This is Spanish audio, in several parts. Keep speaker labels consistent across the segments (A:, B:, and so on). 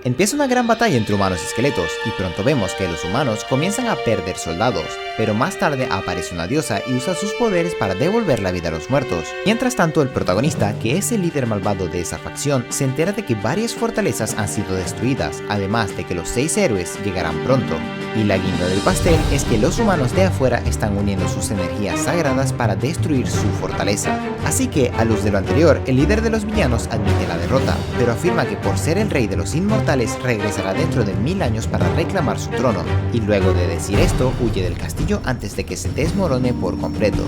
A: Empieza una gran batalla entre humanos y esqueletos, y pronto vemos que los humanos comienzan a perder soldados, pero más tarde aparece una diosa y usa sus poderes para devolver la vida a los muertos. Mientras tanto, el protagonista, que es el líder malvado de esa facción, se entera de que varias fortalezas han sido destruidas, además de que los 6 héroes llegarán pronto. Y la guinda del pastel es que los humanos de afuera están uniendo sus energías sagradas para destruir su fortaleza. Así que, a luz de lo anterior, el líder de los villanos admite la derrota, pero afirma que por ser el rey de los inmortales regresará dentro de 1000 años para reclamar su trono, y luego de decir esto huye del castillo antes de que se desmorone por completo.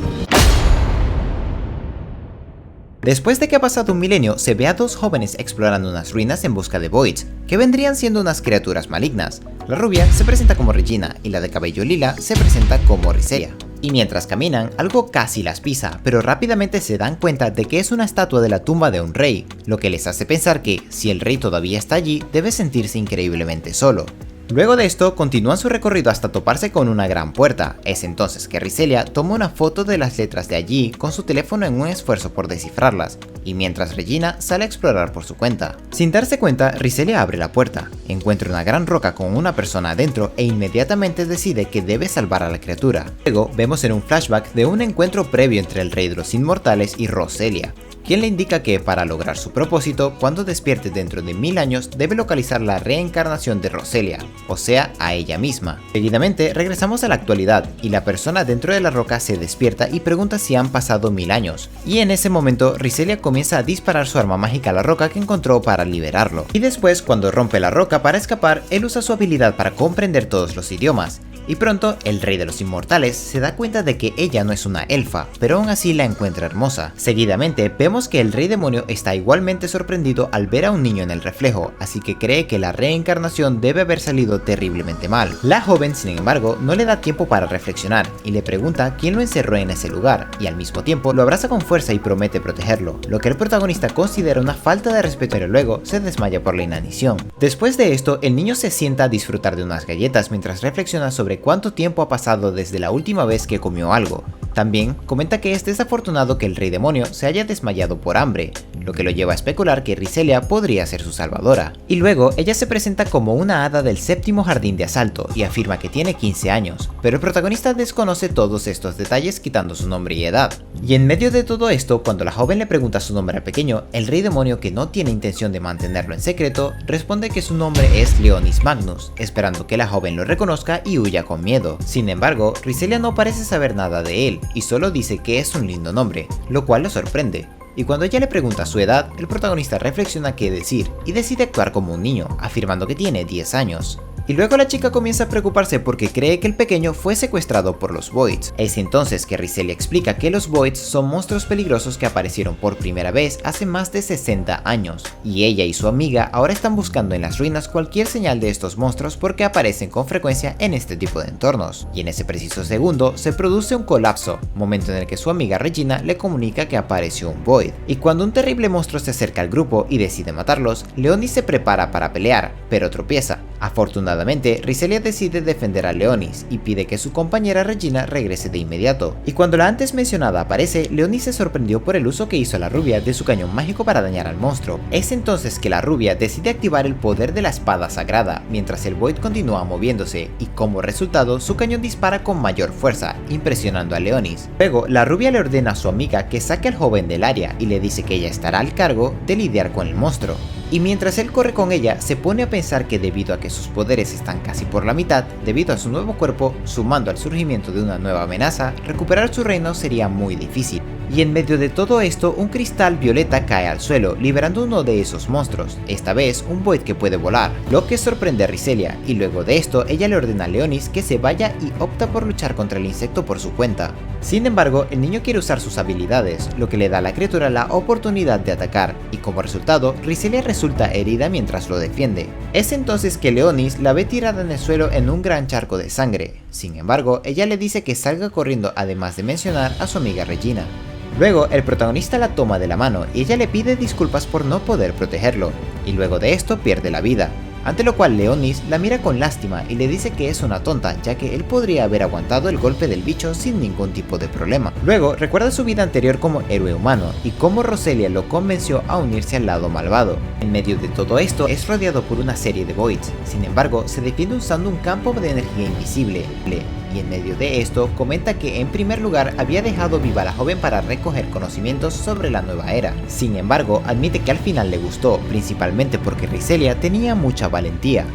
A: Después de que ha pasado un milenio, se ve a 2 jóvenes explorando unas ruinas en busca de Voids, que vendrían siendo unas criaturas malignas. La rubia se presenta como Regina y la de cabello lila se presenta como Riselia. Y mientras caminan, algo casi las pisa, pero rápidamente se dan cuenta de que es una estatua de la tumba de un rey, lo que les hace pensar que, si el rey todavía está allí, debe sentirse increíblemente solo. Luego de esto, continúan su recorrido hasta toparse con una gran puerta. Es entonces que Riselia toma una foto de las letras de allí con su teléfono en un esfuerzo por descifrarlas, y mientras Regina sale a explorar por su cuenta. Sin darse cuenta, Riselia abre la puerta, encuentra una gran roca con una persona adentro e inmediatamente decide que debe salvar a la criatura. Luego vemos en un flashback de un encuentro previo entre el rey de los inmortales y Roselia, quien le indica que para lograr su propósito, cuando despierte dentro de 1000 años debe localizar la reencarnación de Roselia, o sea, a ella misma. Seguidamente regresamos a la actualidad y la persona dentro de la roca se despierta y pregunta si han pasado 1000 años, y en ese momento Riselia comienza a disparar su arma mágica a la roca que encontró para liberarlo. Y después, cuando rompe la roca para escapar, él usa su habilidad para comprender todos los idiomas. Y pronto, el rey de los inmortales se da cuenta de que ella no es una elfa, pero aún así la encuentra hermosa. Seguidamente, vemos que el rey demonio está igualmente sorprendido al ver a un niño en el reflejo, así que cree que la reencarnación debe haber salido terriblemente mal. La joven, sin embargo, no le da tiempo para reflexionar, y le pregunta quién lo encerró en ese lugar, y al mismo tiempo lo abraza con fuerza y promete protegerlo, lo que el protagonista considera una falta de respeto, pero luego se desmaya por la inanición. Después de esto, el niño se sienta a disfrutar de unas galletas mientras reflexiona sobre cuánto tiempo ha pasado desde la última vez que comió algo. También comenta que es desafortunado que el rey demonio se haya desmayado por hambre, lo que lo lleva a especular que Riselia podría ser su salvadora. Y luego ella se presenta como una hada del séptimo jardín de asalto y afirma que tiene 15 años, pero el protagonista desconoce todos estos detalles quitando su nombre y edad. Y en medio de todo esto, cuando la joven le pregunta su nombre al pequeño, el rey demonio, que no tiene intención de mantenerlo en secreto, responde que su nombre es Leonis Magnus, esperando que la joven lo reconozca y huya con miedo. Sin embargo, Riselia no parece saber nada de él y solo dice que es un lindo nombre, lo cual lo sorprende. Y cuando ella le pregunta su edad, el protagonista reflexiona qué decir y decide actuar como un niño, afirmando que tiene 10 años. Y luego la chica comienza a preocuparse porque cree que el pequeño fue secuestrado por los Voids. Es entonces que Riselia explica que los Voids son monstruos peligrosos que aparecieron por primera vez hace más de 60 años, y ella y su amiga ahora están buscando en las ruinas cualquier señal de estos monstruos porque aparecen con frecuencia en este tipo de entornos. Y en ese preciso segundo se produce un colapso, momento en el que su amiga Regina le comunica que apareció un Void. Y cuando un terrible monstruo se acerca al grupo y decide matarlos, Leonis se prepara para pelear, pero tropieza. Afortunadamente, Riselia decide defender a Leonis y pide que su compañera Regina regrese de inmediato. Y cuando la antes mencionada aparece, Leonis se sorprendió por el uso que hizo la rubia de su cañón mágico para dañar al monstruo. Es entonces que la rubia decide activar el poder de la espada sagrada, mientras el Void continúa moviéndose, y como resultado su cañón dispara con mayor fuerza, impresionando a Leonis. Luego, la rubia le ordena a su amiga que saque al joven del área y le dice que ella estará al cargo de lidiar con el monstruo. Y mientras él corre con ella, se pone a pensar que debido a que sus poderes están casi por la mitad, debido a su nuevo cuerpo, sumando al surgimiento de una nueva amenaza, recuperar su reino sería muy difícil. Y en medio de todo esto, un cristal violeta cae al suelo, liberando uno de esos monstruos, esta vez un Void que puede volar, lo que sorprende a Riselia, y luego de esto ella le ordena a Leonis que se vaya y opta por luchar contra el insecto por su cuenta. Sin embargo, el niño quiere usar sus habilidades, lo que le da a la criatura la oportunidad de atacar, y como resultado, Riselia resulta herida mientras lo defiende. Es entonces que Leonis la ve tirada en el suelo en un gran charco de sangre. Sin embargo, ella le dice que salga corriendo, además de mencionar a su amiga Regina. Luego, el protagonista la toma de la mano y ella le pide disculpas por no poder protegerlo, y luego de esto pierde la vida. ante lo cual Leonis la mira con lástima y le dice que es una tonta, ya que él podría haber aguantado el golpe del bicho sin ningún tipo de problema. Luego recuerda su vida anterior como héroe humano y cómo Roselia lo convenció a unirse al lado malvado. En medio de todo esto es rodeado por una serie de Voids, sin embargo se defiende usando un campo de energía invisible. Y en medio de esto comenta que en primer lugar había dejado viva a la joven para recoger conocimientos sobre la nueva era. Sin embargo, admite que al final le gustó, principalmente porque Riselia tenía mucha valentía.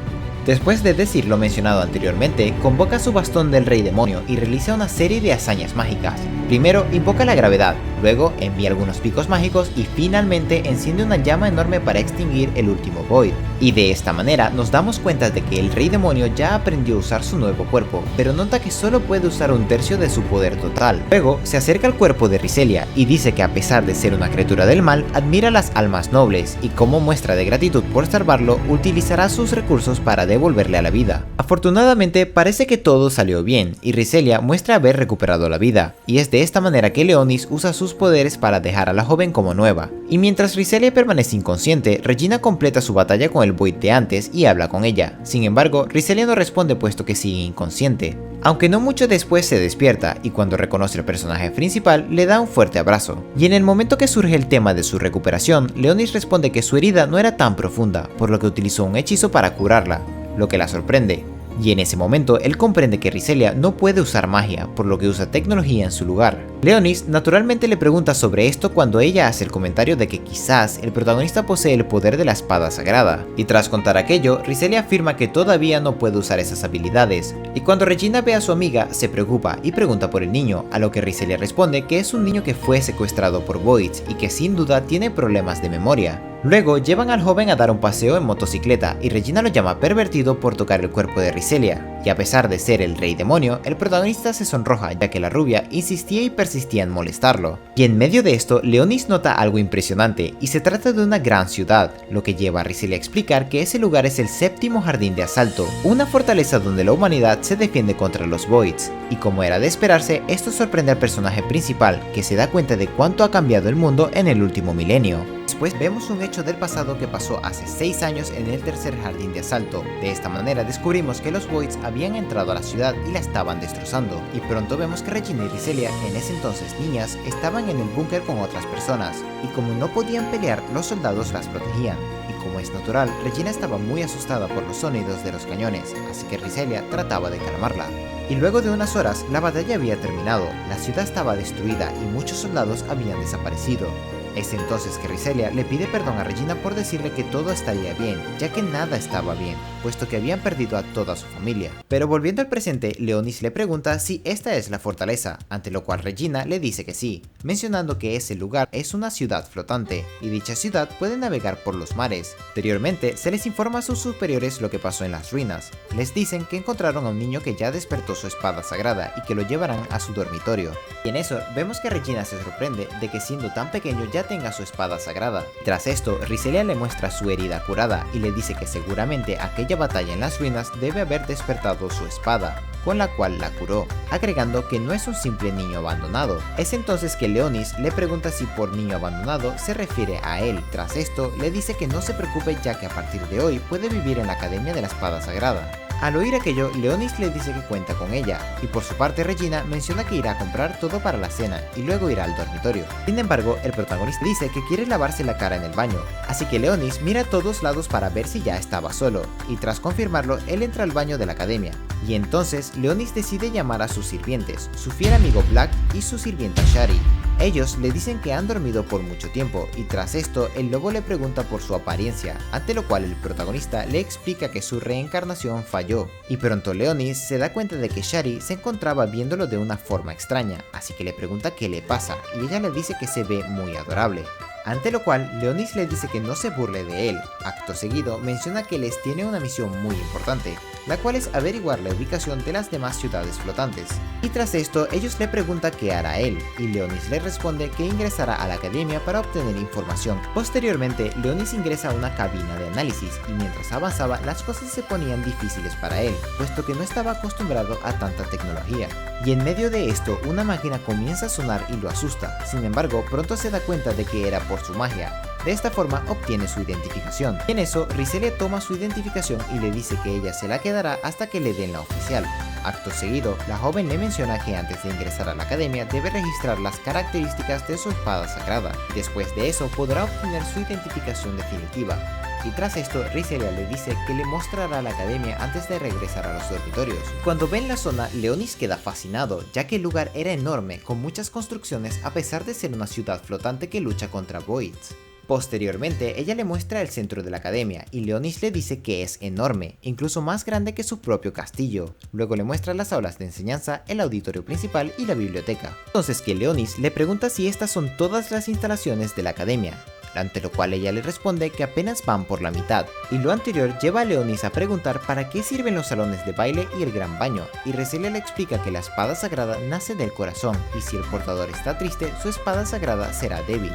A: Después de decir lo mencionado anteriormente, convoca su bastón del rey demonio y realiza una serie de hazañas mágicas. Primero invoca la gravedad, luego envía algunos picos mágicos y finalmente enciende una llama enorme para extinguir el último Void. Y de esta manera nos damos cuenta de que el rey demonio ya aprendió a usar su nuevo cuerpo, pero nota que solo puede usar un tercio de su poder total. Luego se acerca al cuerpo de Riselia y dice que a pesar de ser una criatura del mal, admira las almas nobles y como muestra de gratitud por salvarlo, utilizará sus recursos para devolverle a la vida. Afortunadamente parece que todo salió bien y Riselia muestra haber recuperado la vida, y es de esta manera que Leonis usa sus poderes para dejar a la joven como nueva. Y mientras Riselia permanece inconsciente, Regina completa su batalla con el Void de antes y habla con ella. Sin embargo, Riselia no responde puesto que sigue inconsciente. Aunque no mucho después se despierta y cuando reconoce al personaje principal le da un fuerte abrazo. Y en el momento que surge el tema de su recuperación, Leonis responde que su herida no era tan profunda, por lo que utilizó un hechizo para curarla, lo que la sorprende. Y en ese momento él comprende que Riselia no puede usar magia, por lo que usa tecnología en su lugar. Leonis naturalmente le pregunta sobre esto cuando ella hace el comentario de que quizás el protagonista posee el poder de la espada sagrada, y tras contar aquello, Riselia afirma que todavía no puede usar esas habilidades, y cuando Regina ve a su amiga se preocupa y pregunta por el niño, a lo que Riselia responde que es un niño que fue secuestrado por Voids y que sin duda tiene problemas de memoria. Luego llevan al joven a dar un paseo en motocicleta y Regina lo llama pervertido por tocar el cuerpo de Riselia, y a pesar de ser el rey demonio, el protagonista se sonroja ya que la rubia insistía y persistía en molestarlo. Y en medio de esto, Leonis nota algo impresionante y se trata de una gran ciudad, lo que lleva a Riselia a explicar que ese lugar es el séptimo jardín de asalto, una fortaleza donde la humanidad se defiende contra los Voids, y como era de esperarse, esto sorprende al personaje principal, que se da cuenta de cuánto ha cambiado el mundo en el último milenio. Después vemos un hecho del pasado que pasó hace 6 años en el tercer jardín de asalto. De esta manera descubrimos que los Voids habían entrado a la ciudad y la estaban destrozando, y pronto vemos que Regina y Riselia, en ese entonces niñas, estaban en el búnker con otras personas, y como no podían pelear, los soldados las protegían. Y como es natural, Regina estaba muy asustada por los sonidos de los cañones, así que Riselia trataba de calmarla. Y luego de unas horas, la batalla había terminado, la ciudad estaba destruida y muchos soldados habían desaparecido. Es entonces que Riselia le pide perdón a Regina por decirle que todo estaría bien, ya que nada estaba bien, puesto que habían perdido a toda su familia. Pero volviendo al presente, Leonis le pregunta si esta es la fortaleza, ante lo cual Regina le dice que sí, mencionando que ese lugar es una ciudad flotante, y dicha ciudad puede navegar por los mares. Anteriormente, se les informa a sus superiores lo que pasó en las ruinas. Les dicen que encontraron a un niño que ya despertó su espada sagrada y que lo llevarán a su dormitorio. Y en eso, vemos que Regina se sorprende de que siendo tan pequeño ya tenga su espada sagrada. Tras esto, Riselia le muestra su herida curada y le dice que seguramente aquella batalla en las ruinas debe haber despertado su espada, con la cual la curó, agregando que no es un simple niño abandonado. Es entonces que Leonis le pregunta si por niño abandonado se refiere a él. Tras esto, le dice que no se preocupe ya que a partir de hoy puede vivir en la Academia de la Espada Sagrada. Al oír aquello, Leonis le dice que cuenta con ella, y por su parte Regina menciona que irá a comprar todo para la cena y luego irá al dormitorio. Sin embargo, el protagonista dice que quiere lavarse la cara en el baño, así que Leonis mira a todos lados para ver si ya estaba solo, y tras confirmarlo, él entra al baño de la academia. Y entonces, Leonis decide llamar a sus sirvientes, su fiel amigo Black y su sirvienta Shari. Ellos le dicen que han dormido por mucho tiempo y tras esto el lobo le pregunta por su apariencia, ante lo cual el protagonista le explica que su reencarnación falló, y pronto Leonis se da cuenta de que Shari se encontraba viéndolo de una forma extraña, así que le pregunta qué le pasa y ella le dice que se ve muy adorable. Ante lo cual, Leonis le dice que no se burle de él. Acto seguido, menciona que les tiene una misión muy importante, la cual es averiguar la ubicación de las demás ciudades flotantes. Y tras esto, ellos le preguntan qué hará él, y Leonis le responde que ingresará a la academia para obtener información. Posteriormente, Leonis ingresa a una cabina de análisis, y mientras avanzaba, las cosas se ponían difíciles para él, puesto que no estaba acostumbrado a tanta tecnología. Y en medio de esto, una máquina comienza a sonar y lo asusta. Sin embargo, pronto se da cuenta de que era por su magia, De esta forma obtiene su identificación. En eso, Riselia toma su identificación y le dice que ella se la quedará hasta que le den la oficial. Acto seguido, la joven le menciona que antes de ingresar a la academia debe registrar las características de su espada sagrada. Después de eso podrá obtener su identificación definitiva. Y tras esto, Riselia le dice que le mostrará la academia antes de regresar a los dormitorios. Cuando ven la zona, Leonis queda fascinado, ya que el lugar era enorme, con muchas construcciones a pesar de ser una ciudad flotante que lucha contra Voids. Posteriormente, ella le muestra el centro de la academia y Leonis le dice que es enorme, incluso más grande que su propio castillo. Luego le muestra las aulas de enseñanza, el auditorio principal y la biblioteca. Entonces que Leonis le pregunta si estas son todas las instalaciones de la academia, ante lo cual ella le responde que apenas van por la mitad, y lo anterior lleva a Leonis a preguntar para qué sirven los salones de baile y el gran baño, y Riselia le explica que la espada sagrada nace del corazón, y si el portador está triste, su espada sagrada será débil.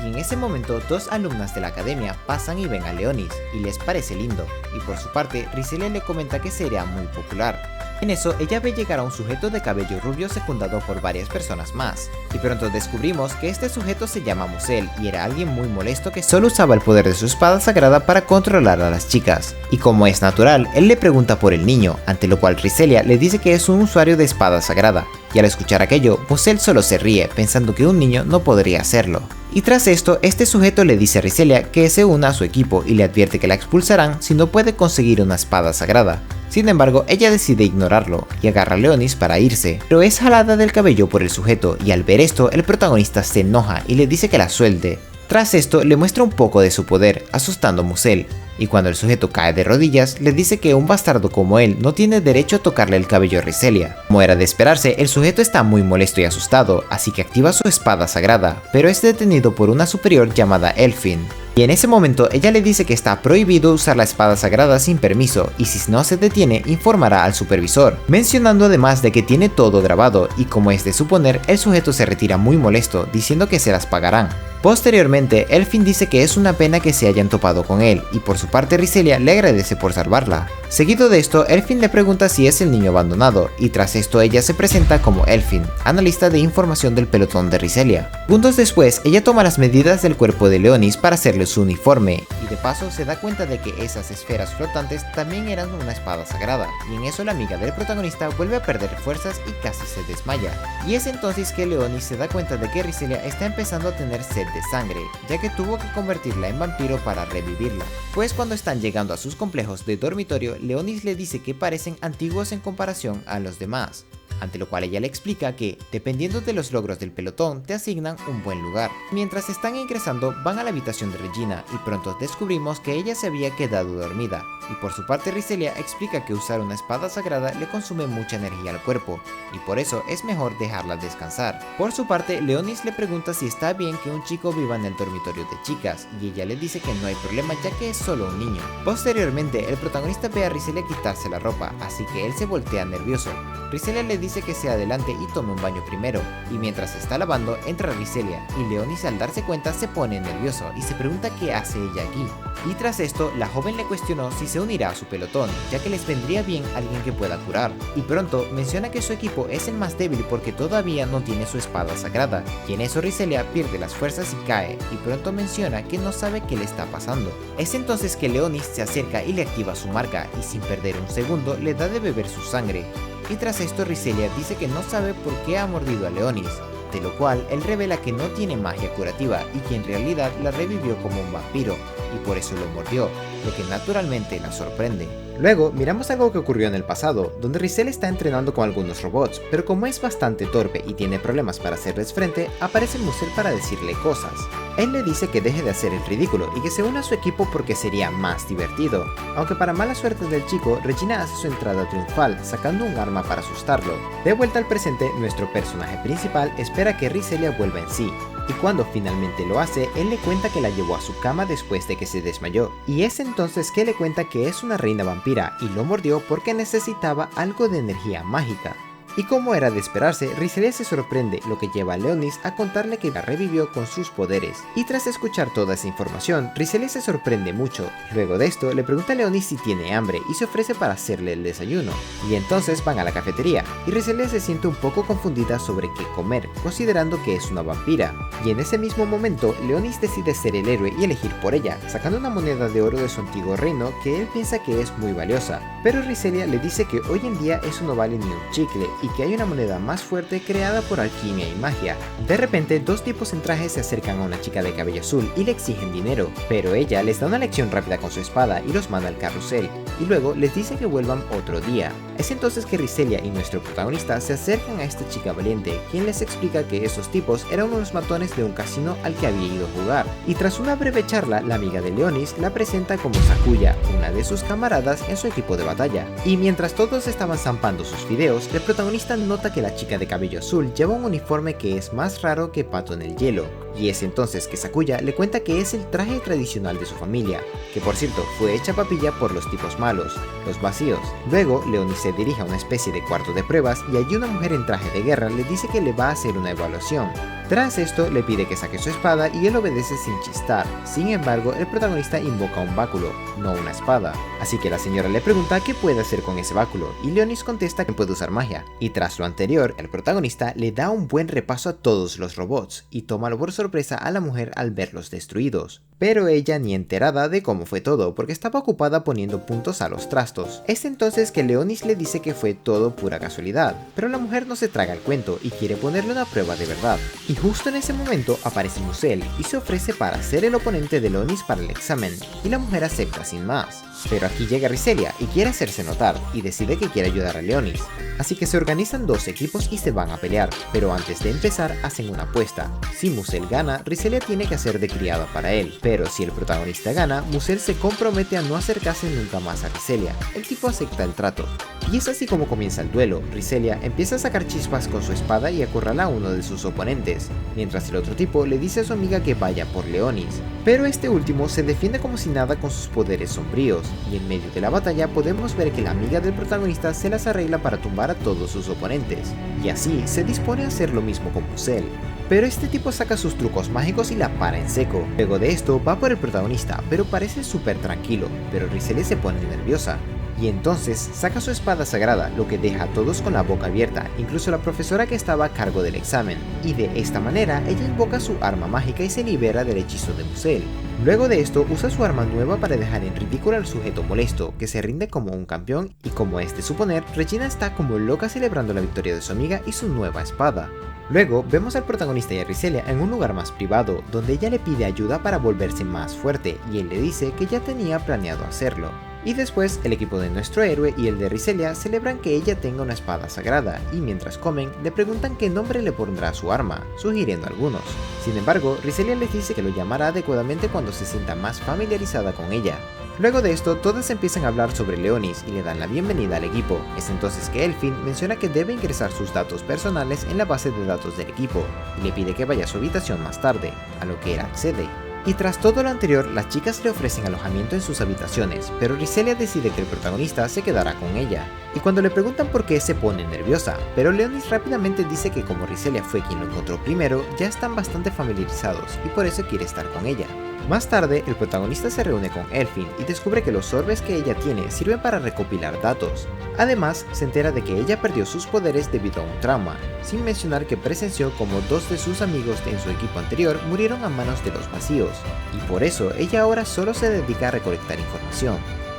A: Y en ese momento, dos alumnas de la academia pasan y ven a Leonis, y les parece lindo, y por su parte, Riselia le comenta que sería muy popular. En eso, ella ve llegar a un sujeto de cabello rubio secundado por varias personas más, y pronto descubrimos que este sujeto se llama Musel y era alguien muy molesto que solo usaba el poder de su espada sagrada para controlar a las chicas. Y como es natural, él le pregunta por el niño, ante lo cual Riselia le dice que es un usuario de espada sagrada, y al escuchar aquello, Musel solo se ríe, pensando que un niño no podría hacerlo. Y tras esto, este sujeto le dice a Riselia que se una a su equipo y le advierte que la expulsarán si no puede conseguir una espada sagrada. Sin embargo, ella decide ignorarlo y agarra a Leonis para irse, pero es jalada del cabello por el sujeto y al ver esto, el protagonista se enoja y le dice que la suelte. Tras esto, le muestra un poco de su poder, asustando a Musel, y cuando el sujeto cae de rodillas, le dice que un bastardo como él no tiene derecho a tocarle el cabello a Riselia. Como era de esperarse, el sujeto está muy molesto y asustado, así que activa su espada sagrada, pero es detenido por una superior llamada Elfin. Y en ese momento ella le dice que está prohibido usar la espada sagrada sin permiso y si no se detiene informará al supervisor, mencionando además de que tiene todo grabado y como es de suponer el sujeto se retira muy molesto diciendo que se las pagarán. Posteriormente, Elfin dice que es una pena que se hayan topado con él y por su parte Riselia le agradece por salvarla. Seguido de esto, Elfin le pregunta si es el niño abandonado y tras esto ella se presenta como Elfin, analista de información del pelotón de Riselia. Segundos después, ella toma las medidas del cuerpo de Leonis para hacerle su uniforme y de paso se da cuenta de que esas esferas flotantes también eran una espada sagrada y en eso la amiga del protagonista vuelve a perder fuerzas y casi se desmaya. Y es entonces que Leonis se da cuenta de que Riselia está empezando a tener sed de sangre, ya que tuvo que convertirla en vampiro para revivirla. Pues cuando están llegando a sus complejos de dormitorio, Leonis le dice que parecen antiguos en comparación a los demás, ante lo cual ella le explica que, dependiendo de los logros del pelotón, te asignan un buen lugar. Mientras están ingresando, van a la habitación de Regina y pronto descubrimos que ella se había quedado dormida, y por su parte Riselia explica que usar una espada sagrada le consume mucha energía al cuerpo, y por eso es mejor dejarla descansar. Por su parte, Leonis le pregunta si está bien que un chico viva en el dormitorio de chicas, y ella le dice que no hay problema ya que es solo un niño. Posteriormente, el protagonista ve a Riselia quitarse la ropa, así que él se voltea nervioso. Riselia le dice que se adelante y tome un baño primero, y mientras se está lavando entra Riselia, y Leonis al darse cuenta se pone nervioso y se pregunta qué hace ella aquí. Y tras esto, la joven le cuestionó si se unirá a su pelotón, ya que les vendría bien alguien que pueda curar, y pronto menciona que su equipo es el más débil porque todavía no tiene su espada sagrada, y en eso Riselia pierde las fuerzas y cae, y pronto menciona que no sabe qué le está pasando. Es entonces que Leonis se acerca y le activa su marca, y sin perder un segundo le da de beber su sangre. Y tras esto Riselia dice que no sabe por qué ha mordido a Leonis, de lo cual él revela que no tiene magia curativa y que en realidad la revivió como un vampiro, y por eso lo mordió, lo que naturalmente la sorprende. Luego miramos algo que ocurrió en el pasado, donde Riselia está entrenando con algunos robots, pero como es bastante torpe y tiene problemas para hacerles frente, aparece Musel para decirle cosas. Él le dice que deje de hacer el ridículo y que se una a su equipo porque sería más divertido, aunque para mala suerte del chico, Regina hace su entrada triunfal, sacando un arma para asustarlo. De vuelta al presente, nuestro personaje principal espera que Riselia vuelva en sí, y cuando finalmente lo hace, él le cuenta que la llevó a su cama después de que se desmayó, y es entonces que le cuenta que es una reina vampira y lo mordió porque necesitaba algo de energía mágica. Y como era de esperarse, Riselia se sorprende, lo que lleva a Leonis a contarle que la revivió con sus poderes. Y tras escuchar toda esa información, Riselia se sorprende mucho. Luego de esto, le pregunta a Leonis si tiene hambre y se ofrece para hacerle el desayuno. Y entonces van a la cafetería, y Riselia se siente un poco confundida sobre qué comer, considerando que es una vampira. Y en ese mismo momento, Leonis decide ser el héroe y elegir por ella, sacando una moneda de oro de su antiguo reino que él piensa que es muy valiosa. Pero Riselia le dice que hoy en día eso no vale ni un chicle y que hay una moneda más fuerte creada por alquimia y magia. De repente, dos tipos en traje se acercan a una chica de cabello azul y le exigen dinero, pero ella les da una lección rápida con su espada y los manda al carrusel, y luego les dice que vuelvan otro día. Es entonces que Riselia y nuestro protagonista se acercan a esta chica valiente, quien les explica que esos tipos eran unos matones de un casino al que había ido a jugar, y tras una breve charla, la amiga de Leonis la presenta como Sakuya, una de sus camaradas en su equipo de batalla. Y mientras todos estaban zampando sus fideos, el protagonista nota que la chica de cabello azul lleva un uniforme que es más raro que pato en el hielo, y es entonces que Sakuya le cuenta que es el traje tradicional de su familia, que por cierto fue hecha papilla por los tipos malos, los vacíos. Luego, Leonis se dirige a una especie de cuarto de pruebas y allí una mujer en traje de guerra le dice que le va a hacer una evaluación. Tras esto, le pide que saque su espada y él obedece sin chistar. Sin embargo, el protagonista invoca un báculo, no una espada. Así que la señora le pregunta qué puede hacer con ese báculo, y Leonis contesta que puede usar magia. Y tras lo anterior, el protagonista le da un buen repaso a todos los robots, y toma por sorpresa a la mujer al verlos destruidos. Pero ella ni enterada de cómo fue todo, porque estaba ocupada poniendo puntos a los trastos. Es entonces que Leonis le dice que fue todo pura casualidad, pero la mujer no se traga el cuento y quiere ponerle una prueba de verdad. Y justo en ese momento aparece Musel y se ofrece para ser el oponente de Leonis para el examen, y la mujer acepta sin más. Pero aquí llega Riselia y quiere hacerse notar, y decide que quiere ayudar a Leonis. Así que se organizan dos equipos y se van a pelear, pero antes de empezar hacen una apuesta. Si Musel gana, Riselia tiene que hacer de criada para él, pero si el protagonista gana, Musel se compromete a no acercarse nunca más a Riselia. El tipo acepta el trato. Y es así como comienza el duelo. Riselia empieza a sacar chispas con su espada y acorrala a uno de sus oponentes, mientras el otro tipo le dice a su amiga que vaya por Leonis. Pero este último se defiende como si nada con sus poderes sombríos, y en medio de la batalla podemos ver que la amiga del protagonista se las arregla para tumbar a todos sus oponentes, y así se dispone a hacer lo mismo con Musel. Pero este tipo saca sus trucos mágicos y la para en seco. Luego de esto va por el protagonista, pero parece súper tranquilo, pero Riselia se pone nerviosa. Y entonces saca su espada sagrada, lo que deja a todos con la boca abierta, incluso la profesora que estaba a cargo del examen, y de esta manera ella invoca su arma mágica y se libera del hechizo de Musel. Luego de esto usa su arma nueva para dejar en ridículo al sujeto molesto, que se rinde como un campeón, y como es de suponer, Regina está como loca celebrando la victoria de su amiga y su nueva espada. Luego vemos al protagonista y a Riselia en un lugar más privado, donde ella le pide ayuda para volverse más fuerte, y él le dice que ya tenía planeado hacerlo. Y después, el equipo de nuestro héroe y el de Riselia celebran que ella tenga una espada sagrada, y mientras comen, le preguntan qué nombre le pondrá a su arma, sugiriendo algunos. Sin embargo, Riselia les dice que lo llamará adecuadamente cuando se sienta más familiarizada con ella. Luego de esto, todas empiezan a hablar sobre Leonis y le dan la bienvenida al equipo. Es entonces que Elfin menciona que debe ingresar sus datos personales en la base de datos del equipo, y le pide que vaya a su habitación más tarde, a lo que él accede. Y tras todo lo anterior, las chicas le ofrecen alojamiento en sus habitaciones, pero Riselia decide que el protagonista se quedará con ella. Y cuando le preguntan por qué se pone nerviosa, pero Leonis rápidamente dice que como Riselia fue quien lo encontró primero, ya están bastante familiarizados y por eso quiere estar con ella. Más tarde, el protagonista se reúne con Elfin y descubre que los orbes que ella tiene sirven para recopilar datos. Además, se entera de que ella perdió sus poderes debido a un trauma, sin mencionar que presenció como dos de sus amigos en su equipo anterior murieron a manos de los vacíos, y por eso ella ahora solo se dedica a recolectar información.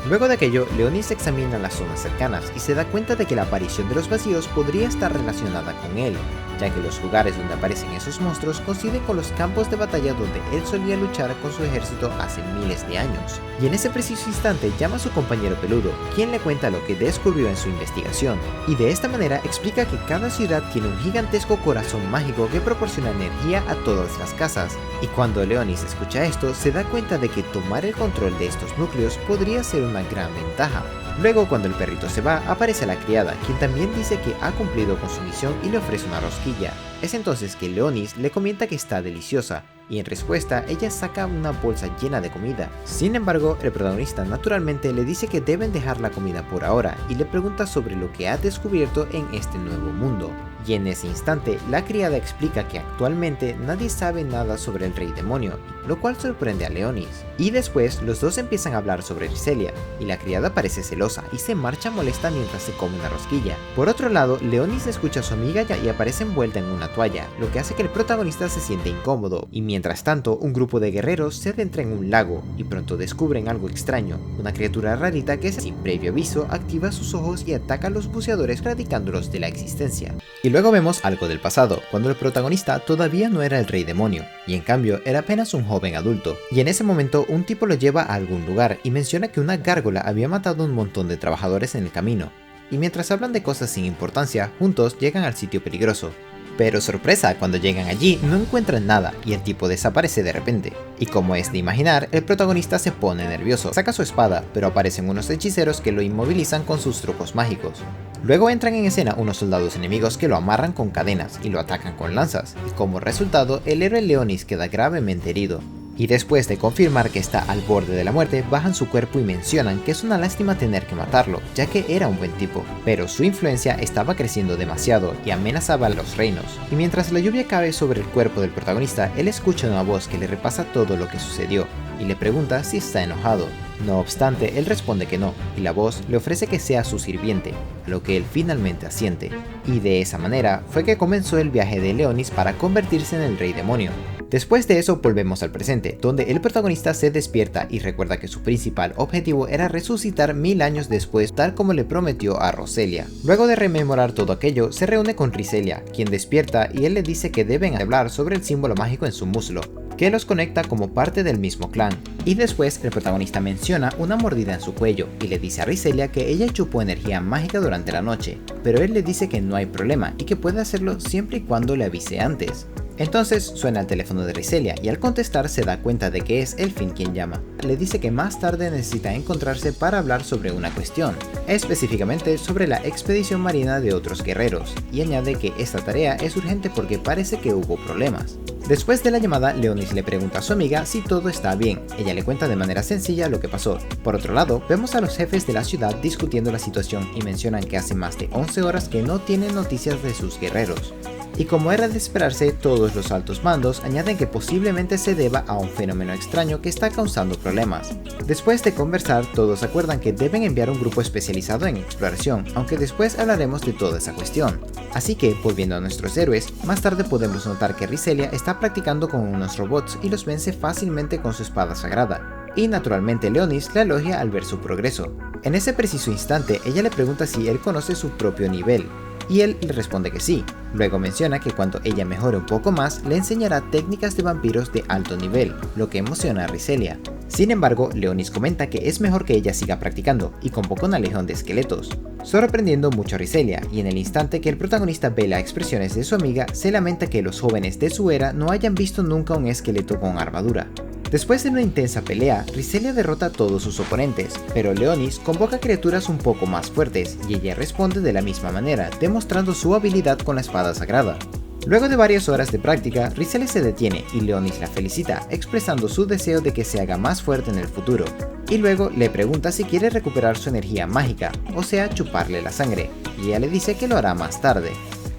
A: Luego de aquello, Leonis examina las zonas cercanas y se da cuenta de que la aparición de los vacíos podría estar relacionada con él, ya que los lugares donde aparecen esos monstruos coinciden con los campos de batalla donde él solía luchar con su ejército hace miles de años. Y en ese preciso instante llama a su compañero peludo, quien le cuenta lo que descubrió en su investigación, y de esta manera explica que cada ciudad tiene un gigantesco corazón mágico que proporciona energía a todas las casas, y cuando Leonis escucha esto se da cuenta de que tomar el control de estos núcleos podría ser una gran ventaja. Luego, cuando el perrito se va, aparece la criada, quien también dice que ha cumplido con su misión y le ofrece una rosquilla. Es entonces que Leonis le comenta que está deliciosa, y en respuesta ella saca una bolsa llena de comida. Sin embargo, el protagonista naturalmente le dice que deben dejar la comida por ahora y le pregunta sobre lo que ha descubierto en este nuevo mundo. Y en ese instante, la criada explica que actualmente nadie sabe nada sobre el rey demonio, lo cual sorprende a Leonis. Y después, los dos empiezan a hablar sobre Riselia, y la criada parece celosa y se marcha molesta mientras se come una rosquilla. Por otro lado, Leonis escucha a su amiga y aparece envuelta en una toalla, lo que hace que el protagonista se siente incómodo, y mientras tanto, un grupo de guerreros se adentra en un lago, y pronto descubren algo extraño, una criatura rarita que sin previo aviso activa sus ojos y ataca a los buceadores erradicándolos de la existencia. Y luego vemos algo del pasado, cuando el protagonista todavía no era el rey demonio, y en cambio era apenas un joven adulto, y en ese momento un tipo lo lleva a algún lugar y menciona que una gárgola había matado a un montón de trabajadores en el camino, y mientras hablan de cosas sin importancia, juntos llegan al sitio peligroso. Pero sorpresa, cuando llegan allí no encuentran nada y el tipo desaparece de repente. Y como es de imaginar, el protagonista se pone nervioso, saca su espada, pero aparecen unos hechiceros que lo inmovilizan con sus trucos mágicos. Luego entran en escena unos soldados enemigos que lo amarran con cadenas y lo atacan con lanzas, y como resultado el héroe Leonis queda gravemente herido. Y después de confirmar que está al borde de la muerte, bajan su cuerpo y mencionan que es una lástima tener que matarlo, ya que era un buen tipo, pero su influencia estaba creciendo demasiado y amenazaba a los reinos. Y mientras la lluvia cae sobre el cuerpo del protagonista, él escucha una voz que le repasa todo lo que sucedió, y le pregunta si está enojado. No obstante, él responde que no, y la voz le ofrece que sea su sirviente, a lo que él finalmente asiente. Y de esa manera fue que comenzó el viaje de Leonis para convertirse en el rey demonio. Después de eso volvemos al presente, donde el protagonista se despierta y recuerda que su principal objetivo era resucitar 1000 años después, tal como le prometió a Roselia. Luego de rememorar todo aquello, se reúne con Riselia, quien despierta y él le dice que deben hablar sobre el símbolo mágico en su muslo, que los conecta como parte del mismo clan. Y después el protagonista menciona una mordida en su cuello y le dice a Riselia que ella chupó energía mágica durante la noche, pero él le dice que no hay problema y que puede hacerlo siempre y cuando le avise antes. Entonces suena el teléfono de Riselia y al contestar se da cuenta de que es Elfin quien llama. Le dice que más tarde necesita encontrarse para hablar sobre una cuestión, específicamente sobre la expedición marina de otros guerreros, y añade que esta tarea es urgente porque parece que hubo problemas. Después de la llamada, Leonis le pregunta a su amiga si todo está bien. Ella le cuenta de manera sencilla lo que pasó. Por otro lado, vemos a los jefes de la ciudad discutiendo la situación y mencionan que hace más de 11 horas que no tienen noticias de sus guerreros. Y como era de esperarse, todos los altos mandos añaden que posiblemente se deba a un fenómeno extraño que está causando problemas. Después de conversar, todos acuerdan que deben enviar un grupo especializado en exploración, aunque después hablaremos de toda esa cuestión. Así que, volviendo a nuestros héroes, más tarde podemos notar que Riselia está practicando con unos robots y los vence fácilmente con su espada sagrada. Y naturalmente Leonis la elogia al ver su progreso. En ese preciso instante, ella le pregunta si él conoce su propio nivel, y él le responde que sí. Luego menciona que cuando ella mejore un poco más, le enseñará técnicas de vampiros de alto nivel, lo que emociona a Riselia. Sin embargo, Leonis comenta que es mejor que ella siga practicando, y convoca una legión de esqueletos, sorprendiendo mucho a Riselia, y en el instante que el protagonista ve las expresiones de su amiga, se lamenta que los jóvenes de su era no hayan visto nunca un esqueleto con armadura. Después de una intensa pelea, Riselia derrota a todos sus oponentes, pero Leonis convoca criaturas un poco más fuertes, y ella responde de la misma manera, demostrando su habilidad con la espada sagrada. Luego de varias horas de práctica, Riselia se detiene y Leonis la felicita, expresando su deseo de que se haga más fuerte en el futuro. Y luego le pregunta si quiere recuperar su energía mágica, o sea, chuparle la sangre, y ella le dice que lo hará más tarde.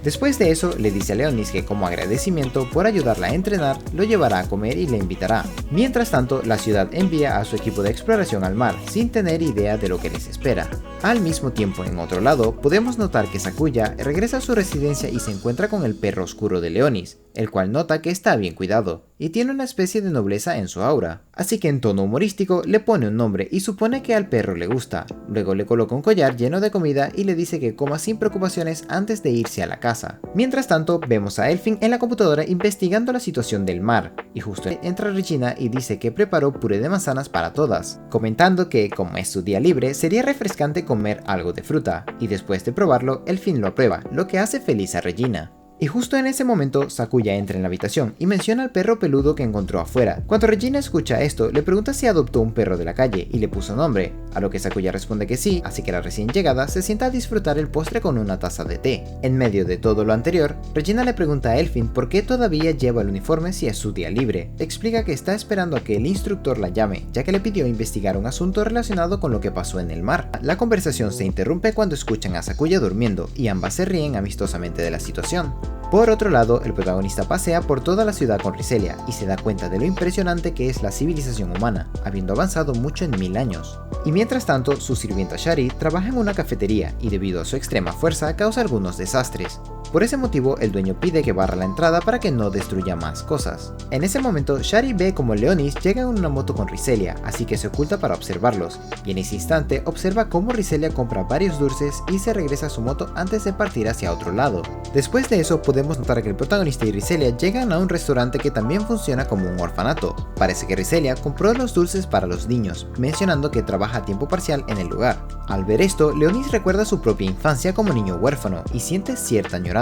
A: Después de eso, le dice a Leonis que como agradecimiento por ayudarla a entrenar, lo llevará a comer y le invitará. Mientras tanto, la ciudad envía a su equipo de exploración al mar, sin tener idea de lo que les espera. Al mismo tiempo, en otro lado, podemos notar que Sakuya regresa a su residencia y se encuentra con el perro oscuro de Leonis, el cual nota que está bien cuidado, y tiene una especie de nobleza en su aura. Así que en tono humorístico le pone un nombre y supone que al perro le gusta. Luego le coloca un collar lleno de comida y le dice que coma sin preocupaciones antes de irse a la casa. Mientras tanto, vemos a Elfin en la computadora investigando la situación del mar, y justo entra Regina y dice que preparó puré de manzanas para todas, comentando que como es su día libre, sería refrescante comer algo de fruta, y después de probarlo, Elfin lo aprueba, lo que hace feliz a Regina. Y justo en ese momento, Sakuya entra en la habitación y menciona al perro peludo que encontró afuera. Cuando Regina escucha esto, le pregunta si adoptó un perro de la calle y le puso nombre, a lo que Sakuya responde que sí, así que la recién llegada se sienta a disfrutar el postre con una taza de té. En medio de todo lo anterior, Regina le pregunta a Elfin por qué todavía lleva el uniforme si es su día libre. Explica que está esperando a que el instructor la llame, ya que le pidió investigar un asunto relacionado con lo que pasó en el mar. La conversación se interrumpe cuando escuchan a Sakuya durmiendo y ambas se ríen amistosamente de la situación. Por otro lado, el protagonista pasea por toda la ciudad con Riselia y se da cuenta de lo impresionante que es la civilización humana, habiendo avanzado mucho en 1000 años. Y mientras tanto, su sirvienta Shari trabaja en una cafetería y debido a su extrema fuerza causa algunos desastres. Por ese motivo, el dueño pide que barra la entrada para que no destruya más cosas. En ese momento, Shari ve como Leonis llega en una moto con Riselia, así que se oculta para observarlos, y en ese instante observa cómo Riselia compra varios dulces y se regresa a su moto antes de partir hacia otro lado. Después de eso, podemos notar que el protagonista y Riselia llegan a un restaurante que también funciona como un orfanato. Parece que Riselia compró los dulces para los niños, mencionando que trabaja a tiempo parcial en el lugar. Al ver esto, Leonis recuerda su propia infancia como niño huérfano y siente cierta añoranza.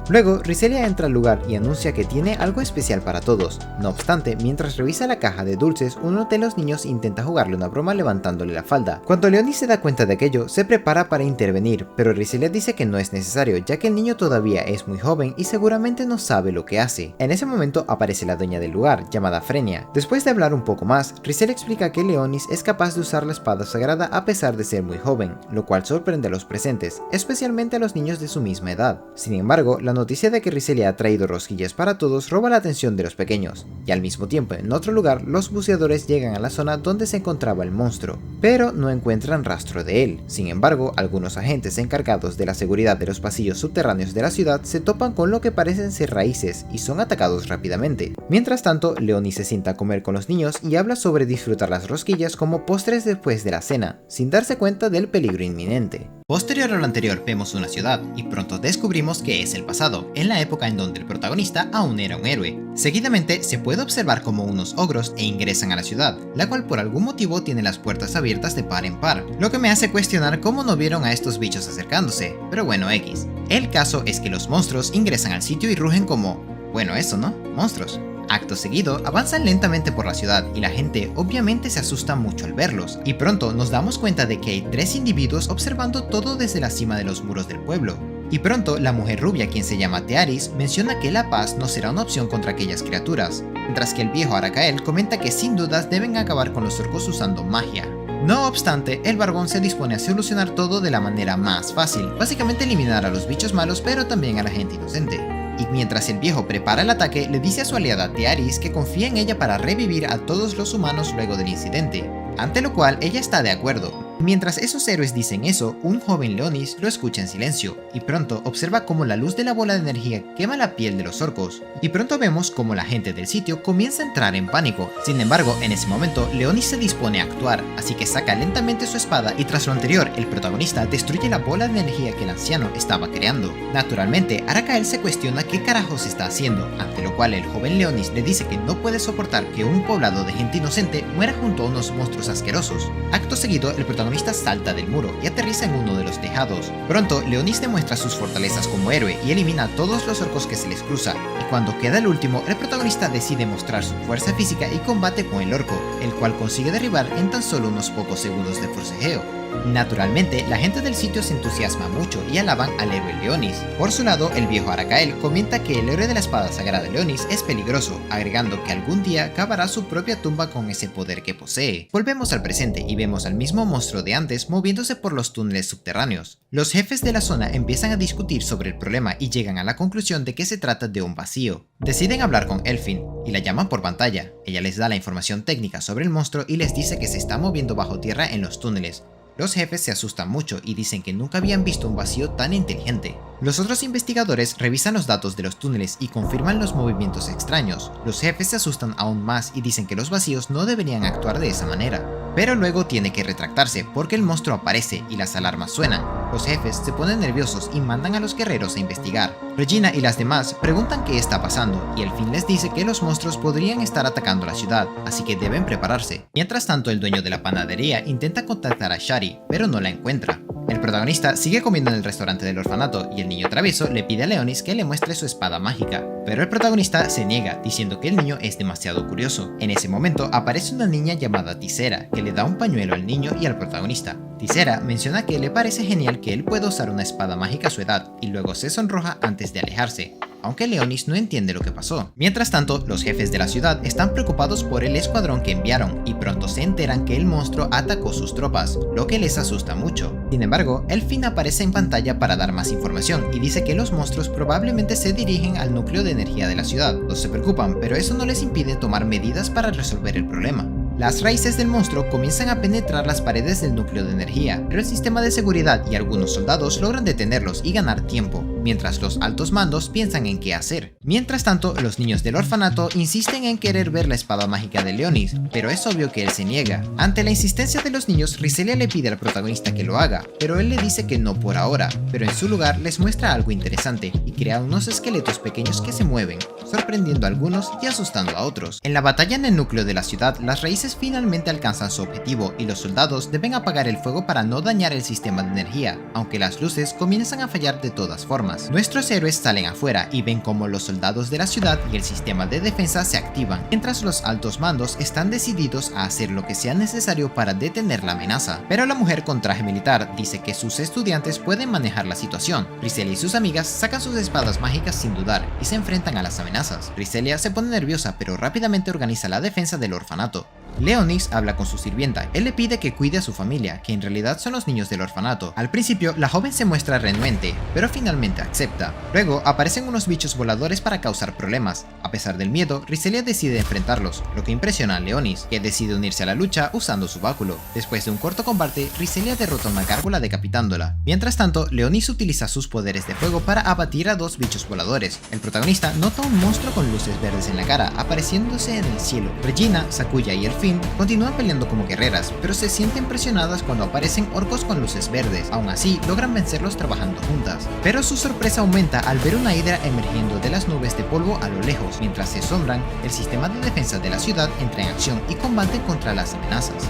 A: Luego, Riselia entra al lugar y anuncia que tiene algo especial para todos. No obstante, mientras revisa la caja de dulces, uno de los niños intenta jugarle una broma levantándole la falda. Cuando Leonis se da cuenta de aquello, se prepara para intervenir, pero Riselia dice que no es necesario, ya que el niño todavía es muy joven y seguramente no sabe lo que hace. En ese momento aparece la dueña del lugar, llamada Frenia. Después de hablar un poco más, Riselia explica que Leonis es capaz de usar la espada sagrada a pesar de ser muy joven, lo cual sorprende a los presentes, especialmente a los niños de su misma edad. Sin embargo, la noticia de que Riselia ha traído rosquillas para todos roba la atención de los pequeños, y al mismo tiempo, en otro lugar, los buceadores llegan a la zona donde se encontraba el monstruo, pero no encuentran rastro de él. Sin embargo, algunos agentes encargados de la seguridad de los pasillos subterráneos de la ciudad se topan con lo que parecen ser raíces y son atacados rápidamente. Mientras tanto, Leonis se sienta a comer con los niños y habla sobre disfrutar las rosquillas como postres después de la cena, sin darse cuenta del peligro inminente. Posterior a lo anterior vemos una ciudad y pronto descubrimos que es el pasado, en la época en donde el protagonista aún era un héroe. Seguidamente se puede observar como unos ogros ingresan a la ciudad, la cual por algún motivo tiene las puertas abiertas de par en par, lo que me hace cuestionar cómo no vieron a estos bichos acercándose, pero bueno, X. El caso es que los monstruos ingresan al sitio y rugen como, bueno, eso, ¿no? Monstruos. Acto seguido, avanzan lentamente por la ciudad y la gente obviamente se asusta mucho al verlos, y pronto nos damos cuenta de que hay 3 individuos observando todo desde la cima de los muros del pueblo. Y pronto, la mujer rubia, quien se llama Tearis, menciona que la paz no será una opción contra aquellas criaturas, mientras que el viejo Arakael comenta que sin dudas deben acabar con los orcos usando magia. No obstante, el barbón se dispone a solucionar todo de la manera más fácil, básicamente eliminar a los bichos malos pero también a la gente inocente. Y mientras el viejo prepara el ataque, le dice a su aliada Tearis que confía en ella para revivir a todos los humanos luego del incidente, ante lo cual ella está de acuerdo. Mientras esos héroes dicen eso, un joven Leonis lo escucha en silencio, y pronto observa cómo la luz de la bola de energía quema la piel de los orcos, y pronto vemos cómo la gente del sitio comienza a entrar en pánico. Sin embargo, en ese momento, Leonis se dispone a actuar, así que saca lentamente su espada y tras lo anterior, el protagonista destruye la bola de energía que el anciano estaba creando. Naturalmente, Arakael se cuestiona qué carajos está haciendo, ante lo cual el joven Leonis le dice que no puede soportar que un poblado de gente inocente muera junto a unos monstruos asquerosos. Acto seguido, el protagonista salta del muro y aterriza en uno de los tejados. Pronto, Leonis demuestra sus fortalezas como héroe y elimina a todos los orcos que se les cruza, y cuando queda el último, el protagonista decide mostrar su fuerza física y combate con el orco, el cual consigue derribar en tan solo unos pocos segundos de forcejeo. Naturalmente, la gente del sitio se entusiasma mucho y alaban al héroe Leonis. Por su lado, el viejo Arakael comenta que el héroe de la espada sagrada Leonis es peligroso, agregando que algún día cavará su propia tumba con ese poder que posee. Volvemos al presente y vemos al mismo monstruo de antes moviéndose por los túneles subterráneos. Los jefes de la zona empiezan a discutir sobre el problema y llegan a la conclusión de que se trata de un vacío. Deciden hablar con Elfin y la llaman por pantalla. Ella les da la información técnica sobre el monstruo y les dice que se está moviendo bajo tierra en los túneles. Los jefes se asustan mucho y dicen que nunca habían visto un vacío tan inteligente. Los otros investigadores revisan los datos de los túneles y confirman los movimientos extraños. Los jefes se asustan aún más y dicen que los vacíos no deberían actuar de esa manera. Pero luego tiene que retractarse porque el monstruo aparece y las alarmas suenan. Los jefes se ponen nerviosos y mandan a los guerreros a investigar. Regina y las demás preguntan qué está pasando y Elfin les dice que los monstruos podrían estar atacando la ciudad, así que deben prepararse. Mientras tanto, el dueño de la panadería intenta contactar a Shari, pero no la encuentra. El protagonista sigue comiendo en el restaurante del orfanato y el niño travieso le pide a Leonis que le muestre su espada mágica, pero el protagonista se niega, diciendo que el niño es demasiado curioso. En ese momento aparece una niña llamada Tisera, que le da un pañuelo al niño y al protagonista. Tisera menciona que le parece genial que él pueda usar una espada mágica a su edad, y luego se sonroja antes de alejarse, aunque Leonis no entiende lo que pasó. Mientras tanto, los jefes de la ciudad están preocupados por el escuadrón que enviaron, y pronto se enteran que el monstruo atacó sus tropas, lo que les asusta mucho. Sin embargo, Elfin aparece en pantalla para dar más información y dice que los monstruos probablemente se dirigen al núcleo de energía de la ciudad. Todos se preocupan, pero eso no les impide tomar medidas para resolver el problema. Las raíces del monstruo comienzan a penetrar las paredes del núcleo de energía, pero el sistema de seguridad y algunos soldados logran detenerlos y ganar tiempo, mientras los altos mandos piensan en qué hacer. Mientras tanto, los niños del orfanato insisten en querer ver la espada mágica de Leonis, pero es obvio que él se niega. Ante la insistencia de los niños, Riselia le pide al protagonista que lo haga, pero él le dice que no por ahora, pero en su lugar les muestra algo interesante y crea unos esqueletos pequeños que se mueven, sorprendiendo a algunos y asustando a otros. En la batalla en el núcleo de la ciudad, las raíces finalmente alcanzan su objetivo y los soldados deben apagar el fuego para no dañar el sistema de energía, aunque las luces comienzan a fallar de todas formas. Nuestros héroes salen afuera y ven como los soldados de la ciudad y el sistema de defensa se activan, mientras los altos mandos están decididos a hacer lo que sea necesario para detener la amenaza. Pero la mujer con traje militar dice que sus estudiantes pueden manejar la situación. Riselia y sus amigas sacan sus espadas mágicas sin dudar y se enfrentan a las amenazas. Riselia se pone nerviosa, pero rápidamente organiza la defensa del orfanato. Leonis habla con su sirvienta. Él le pide que cuide a su familia, que en realidad son los niños del orfanato. Al principio, la joven se muestra renuente, pero finalmente acepta. Luego, aparecen unos bichos voladores para causar problemas. A pesar del miedo, Riselia decide enfrentarlos, lo que impresiona a Leonis, que decide unirse a la lucha usando su báculo. Después de un corto combate, Riselia derrota a una gárgola decapitándola. Mientras tanto, Leonis utiliza sus poderes de fuego para abatir a dos bichos voladores. El protagonista nota un monstruo con luces verdes en la cara, apareciéndose en el cielo. Regina, Sakuya y Elfin continúan peleando como guerreras, pero se sienten presionadas cuando aparecen orcos con luces verdes. Aún así, logran vencerlos trabajando juntas. Pero su sorpresa aumenta al ver una hidra emergiendo de las nubes de polvo a lo lejos. Mientras se asombran, el sistema de defensa de la ciudad entra en acción y combate contra las amenazas.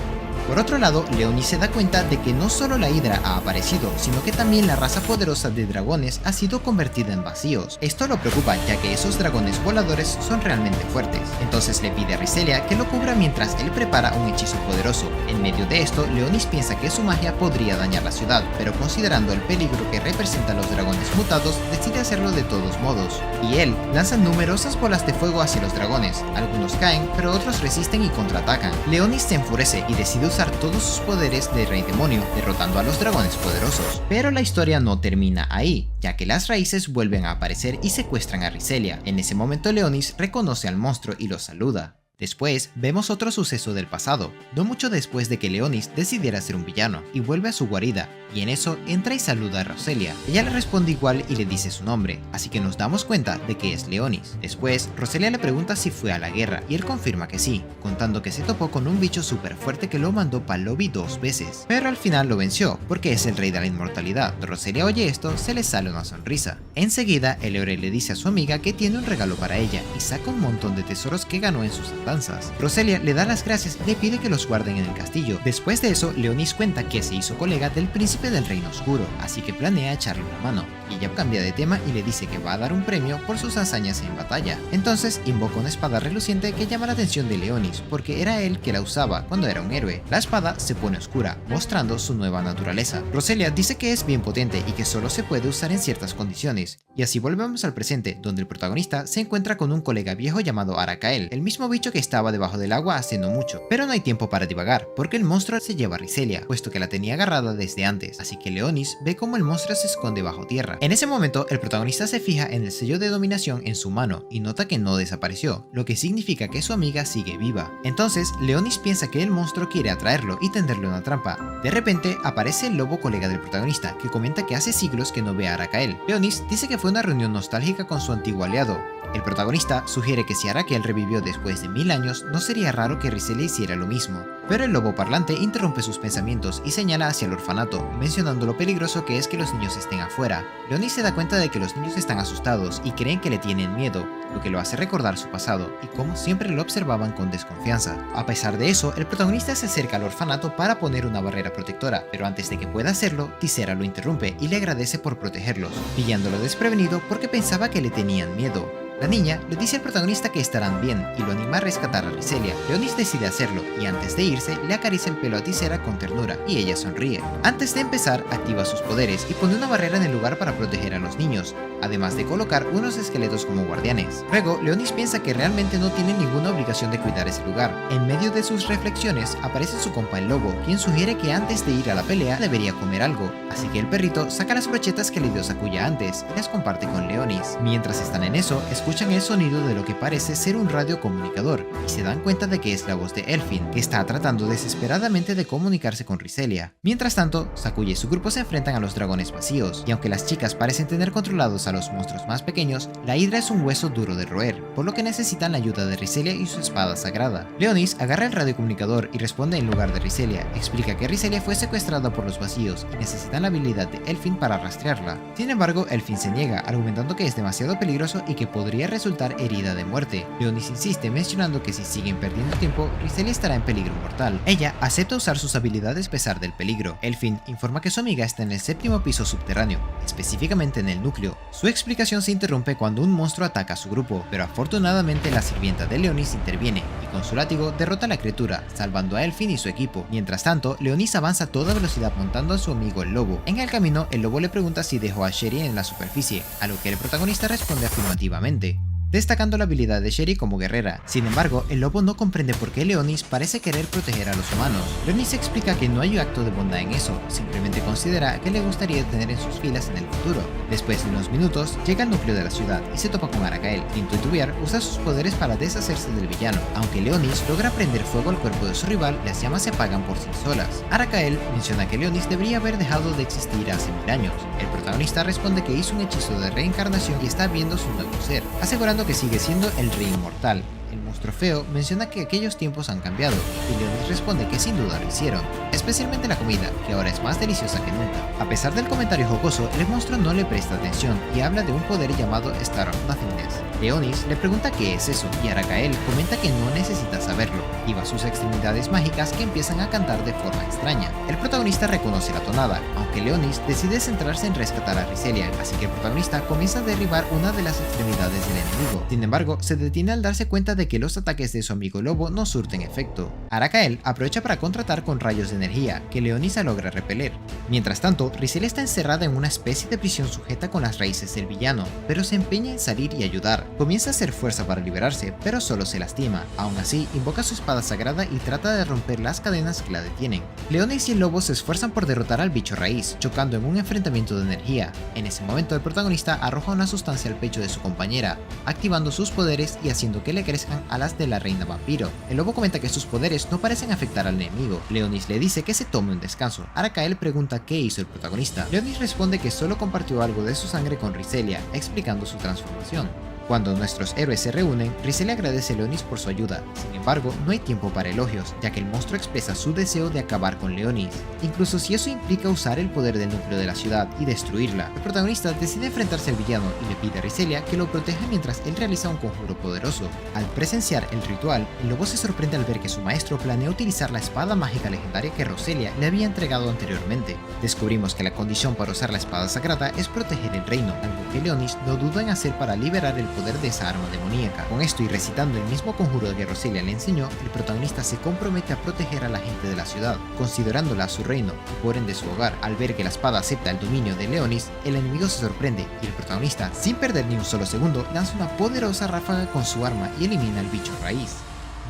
A: Por otro lado, Leonis se da cuenta de que no solo la hidra ha aparecido, sino que también la raza poderosa de dragones ha sido convertida en vacíos. Esto lo preocupa, ya que esos dragones voladores son realmente fuertes. Entonces le pide a Riselia que lo cubra mientras él prepara un hechizo poderoso. En medio de esto, Leonis piensa que su magia podría dañar la ciudad, pero considerando el peligro que representan los dragones mutados, decide hacerlo de todos modos. Y él lanza numerosas bolas de fuego hacia los dragones. Algunos caen, pero otros resisten y contraatacan. Leonis se enfurece y decide usar todos sus poderes de Rey Demonio, derrotando a los dragones poderosos. Pero la historia no termina ahí, ya que las raíces vuelven a aparecer y secuestran a Riselia. En ese momento Leonis reconoce al monstruo y lo saluda. Después, vemos otro suceso del pasado, no mucho después de que Leonis decidiera ser un villano, y vuelve a su guarida, y en eso entra y saluda a Roselia. Ella le responde igual y le dice su nombre, así que nos damos cuenta de que es Leonis. Después, Roselia le pregunta si fue a la guerra, y él confirma que sí, contando que se topó con un bicho súper fuerte que lo mandó pa'l lobby 2 veces, pero al final lo venció, porque es el rey de la inmortalidad. Roselia oye esto, se le sale una sonrisa. Enseguida, el héroe le dice a su amiga que tiene un regalo para ella, y saca un montón de tesoros que ganó en sus danzas. Roselia le da las gracias y le pide que los guarden en el castillo. Después de eso, Leonis cuenta que se hizo colega del príncipe del reino oscuro, así que planea echarle una mano. Y ella cambia de tema y le dice que va a dar un premio por sus hazañas en batalla. Entonces invoca una espada reluciente que llama la atención de Leonis, porque era él que la usaba cuando era un héroe. La espada se pone oscura, mostrando su nueva naturaleza. Roselia dice que es bien potente y que solo se puede usar en ciertas condiciones. Y así volvemos al presente, donde el protagonista se encuentra con un colega viejo llamado Arakael, el mismo bicho que estaba debajo del agua hace no mucho. Pero no hay tiempo para divagar, porque el monstruo se lleva a Riselia, puesto que la tenía agarrada desde antes, así que Leonis ve cómo el monstruo se esconde bajo tierra. En ese momento, el protagonista se fija en el sello de dominación en su mano y nota que no desapareció, lo que significa que su amiga sigue viva. Entonces, Leonis piensa que el monstruo quiere atraerlo y tenderle una trampa. De repente, aparece el lobo colega del protagonista, que comenta que hace siglos que no ve a Arakael. Leonis dice que fue una reunión nostálgica con su antiguo aliado, El protagonista sugiere que si Arakel revivió después de 1000 años, no sería raro que Riselia hiciera lo mismo. Pero el lobo parlante interrumpe sus pensamientos y señala hacia el orfanato, mencionando lo peligroso que es que los niños estén afuera. Leonis se da cuenta de que los niños están asustados y creen que le tienen miedo, lo que lo hace recordar su pasado y cómo siempre lo observaban con desconfianza. A pesar de eso, el protagonista se acerca al orfanato para poner una barrera protectora, pero antes de que pueda hacerlo, Tisera lo interrumpe y le agradece por protegerlos, pillándolo desprevenido porque pensaba que le tenían miedo. La niña le dice al protagonista que estarán bien y lo anima a rescatar a Riselia. Leonis decide hacerlo y antes de irse le acaricia el pelo a Tisera con ternura y ella sonríe. Antes de empezar activa sus poderes y pone una barrera en el lugar para proteger a los niños, además de colocar unos esqueletos como guardianes. Luego, Leonis piensa que realmente no tiene ninguna obligación de cuidar ese lugar. En medio de sus reflexiones aparece su compa el lobo, quien sugiere que antes de ir a la pelea debería comer algo, así que el perrito saca las brochetas que le dio Sakuya antes y las comparte con Leonis. Mientras están en eso, escuchan el sonido de lo que parece ser un radiocomunicador y se dan cuenta de que es la voz de Elfin, que está tratando desesperadamente de comunicarse con Riselia. Mientras tanto, Sakuya y su grupo se enfrentan a los dragones vacíos, y aunque las chicas parecen tener controlados a los monstruos más pequeños, la hidra es un hueso duro de roer, por lo que necesitan la ayuda de Riselia y su espada sagrada. Leonis agarra el radiocomunicador y responde en lugar de Riselia, explica que Riselia fue secuestrada por los vacíos y necesitan la habilidad de Elfin para rastrearla. Sin embargo, Elfin se niega, argumentando que es demasiado peligroso y que podría resultar herida de muerte. Leonis insiste mencionando que si siguen perdiendo tiempo, Riselia estará en peligro mortal. Ella acepta usar sus habilidades a pesar del peligro. Elfin informa que su amiga está en el 7º piso subterráneo, específicamente en el núcleo. Su explicación se interrumpe cuando un monstruo ataca a su grupo, pero afortunadamente la sirvienta de Leonis interviene y con su látigo derrota a la criatura, salvando a Elfin y su equipo. Mientras tanto, Leonis avanza a toda velocidad montando a su amigo el lobo. En el camino, el lobo le pregunta si dejó a Sherry en la superficie, a lo que el protagonista responde afirmativamente, destacando la habilidad de Sherry como guerrera. Sin embargo, el lobo no comprende por qué Leonis parece querer proteger a los humanos. Leonis explica que no hay acto de bondad en eso, simplemente considera que le gustaría tener en sus filas en el futuro. Después de unos minutos, llega al núcleo de la ciudad y se topa con Arakael, quien titubear usa sus poderes para deshacerse del villano. Aunque Leonis logra prender fuego al cuerpo de su rival, las llamas se apagan por sí solas. Arakael menciona que Leonis debería haber dejado de existir hace 1000 años. El protagonista responde que hizo un hechizo de reencarnación y está viendo su nuevo ser, asegurando que sigue siendo el rey inmortal. El monstruo feo menciona que aquellos tiempos han cambiado, y Leonis responde que sin duda lo hicieron, especialmente la comida, que ahora es más deliciosa que nunca. A pesar del comentario jocoso, el monstruo no le presta atención y habla de un poder llamado Star of Nothingness. Leonis le pregunta qué es eso, y Arakael comenta que no necesita saberlo, y va a sus extremidades mágicas que empiezan a cantar de forma extraña. El protagonista reconoce la tonada, aunque Leonis decide centrarse en rescatar a Riselia, así que el protagonista comienza a derribar una de las extremidades del enemigo. Sin embargo, se detiene al darse cuenta de que los ataques de su amigo lobo no surten efecto. Arakael aprovecha para contratar con rayos de energía, que Leonisa logra repeler. Mientras tanto, Riselia está encerrada en una especie de prisión sujeta con las raíces del villano, pero se empeña en salir y ayudar. Comienza a hacer fuerza para liberarse, pero solo se lastima. Aún así, invoca su espada sagrada y trata de romper las cadenas que la detienen. Leonis y el lobo se esfuerzan por derrotar al bicho raíz, chocando en un enfrentamiento de energía. En ese momento, el protagonista arroja una sustancia al pecho de su compañera, activando sus poderes y haciendo que le crezcan alas de la reina vampiro. El lobo comenta que sus poderes no parecen afectar al enemigo. Leonis le dice que se tome un descanso. Arakael pregunta qué hizo el protagonista. Leonis responde que solo compartió algo de su sangre con Riselia, explicando su transformación. Cuando nuestros héroes se reúnen, Riselia agradece a Leonis por su ayuda. Sin embargo, no hay tiempo para elogios, ya que el monstruo expresa su deseo de acabar con Leonis, incluso si eso implica usar el poder del núcleo de la ciudad y destruirla. El protagonista decide enfrentarse al villano y le pide a Riselia que lo proteja mientras él realiza un conjuro poderoso. Al presenciar el ritual, el lobo se sorprende al ver que su maestro planea utilizar la espada mágica legendaria que Roselia le había entregado anteriormente. Descubrimos que la condición para usar la espada sagrada es proteger el reino, algo que Leonis no duda en hacer para liberar el poder de esa arma demoníaca. Con esto y recitando el mismo conjuro que Roselia le enseñó, el protagonista se compromete a proteger a la gente de la ciudad, considerándola su reino y por ende su hogar. Al ver que la espada acepta el dominio de Leonis, el enemigo se sorprende y el protagonista, sin perder ni un solo segundo, lanza una poderosa ráfaga con su arma y elimina al bicho raíz.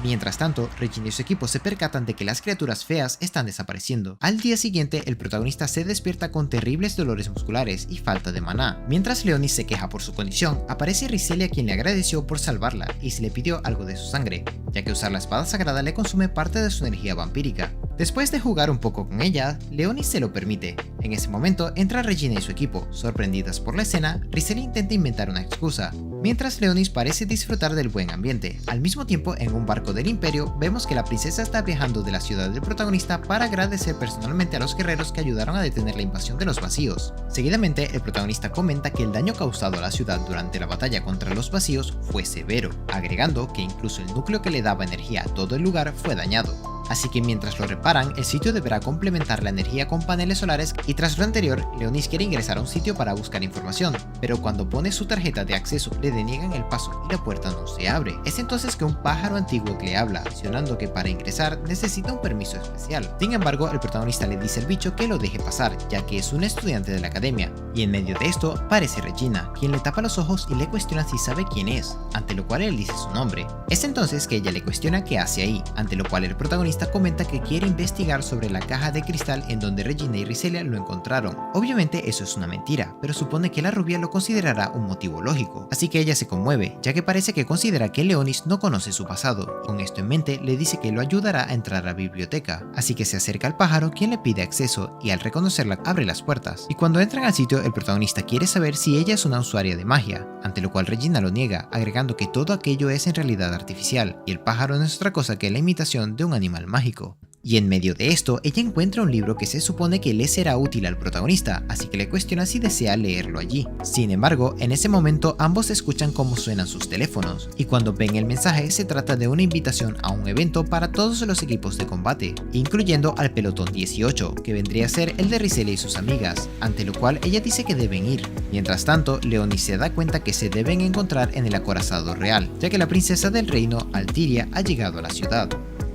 A: Mientras tanto, Regina y su equipo se percatan de que las criaturas feas están desapareciendo. Al día siguiente, el protagonista se despierta con terribles dolores musculares y falta de maná. Mientras Leonis se queja por su condición, aparece Riselia, quien le agradeció por salvarla y se le pidió algo de su sangre, ya que usar la espada sagrada le consume parte de su energía vampírica. Después de jugar un poco con ella, Leonis se lo permite. En ese momento entra Regina y su equipo. Sorprendidas por la escena, Rizel intenta inventar una excusa, mientras Leonis parece disfrutar del buen ambiente. Al mismo tiempo, en un barco del Imperio, vemos que la princesa está viajando de la ciudad del protagonista para agradecer personalmente a los guerreros que ayudaron a detener la invasión de los vacíos. Seguidamente, el protagonista comenta que el daño causado a la ciudad durante la batalla contra los vacíos fue severo, agregando que incluso el núcleo que le daba energía a todo el lugar fue dañado. Así que mientras lo reparan, el sitio deberá complementar la energía con paneles solares y tras lo anterior, Leonis quiere ingresar a un sitio para buscar información, pero cuando pone su tarjeta de acceso le deniegan el paso y la puerta no se abre. Es entonces que un pájaro antiguo le habla, mencionando que para ingresar necesita un permiso especial. Sin embargo, el protagonista le dice al bicho que lo deje pasar, ya que es un estudiante de la academia, y en medio de esto aparece Regina, quien le tapa los ojos y le cuestiona si sabe quién es, ante lo cual él dice su nombre. Es entonces que ella le cuestiona qué hace ahí, ante lo cual el protagonista comenta que quiere investigar sobre la caja de cristal en donde Regina y Rizelia lo encontraron. Obviamente eso es una mentira, pero supone que la rubia lo considerará un motivo lógico, así que ella se conmueve, ya que parece que considera que Leonis no conoce su pasado. Con esto en mente le dice que lo ayudará a entrar a la biblioteca, así que se acerca al pájaro quien le pide acceso y al reconocerla abre las puertas. Y cuando entran al sitio el protagonista quiere saber si ella es una usuaria de magia, ante lo cual Regina lo niega, agregando que todo aquello es en realidad artificial y el pájaro no es otra cosa que la imitación de un animal mágico. Y en medio de esto, ella encuentra un libro que se supone que le será útil al protagonista, así que le cuestiona si desea leerlo allí. Sin embargo, en ese momento ambos escuchan cómo suenan sus teléfonos, y cuando ven el mensaje se trata de una invitación a un evento para todos los equipos de combate, incluyendo al pelotón 18, que vendría a ser el de Rizelia y sus amigas, ante lo cual ella dice que deben ir. Mientras tanto, Leonis se da cuenta que se deben encontrar en el acorazado real, ya que la princesa del reino, Altiria, ha llegado a la ciudad.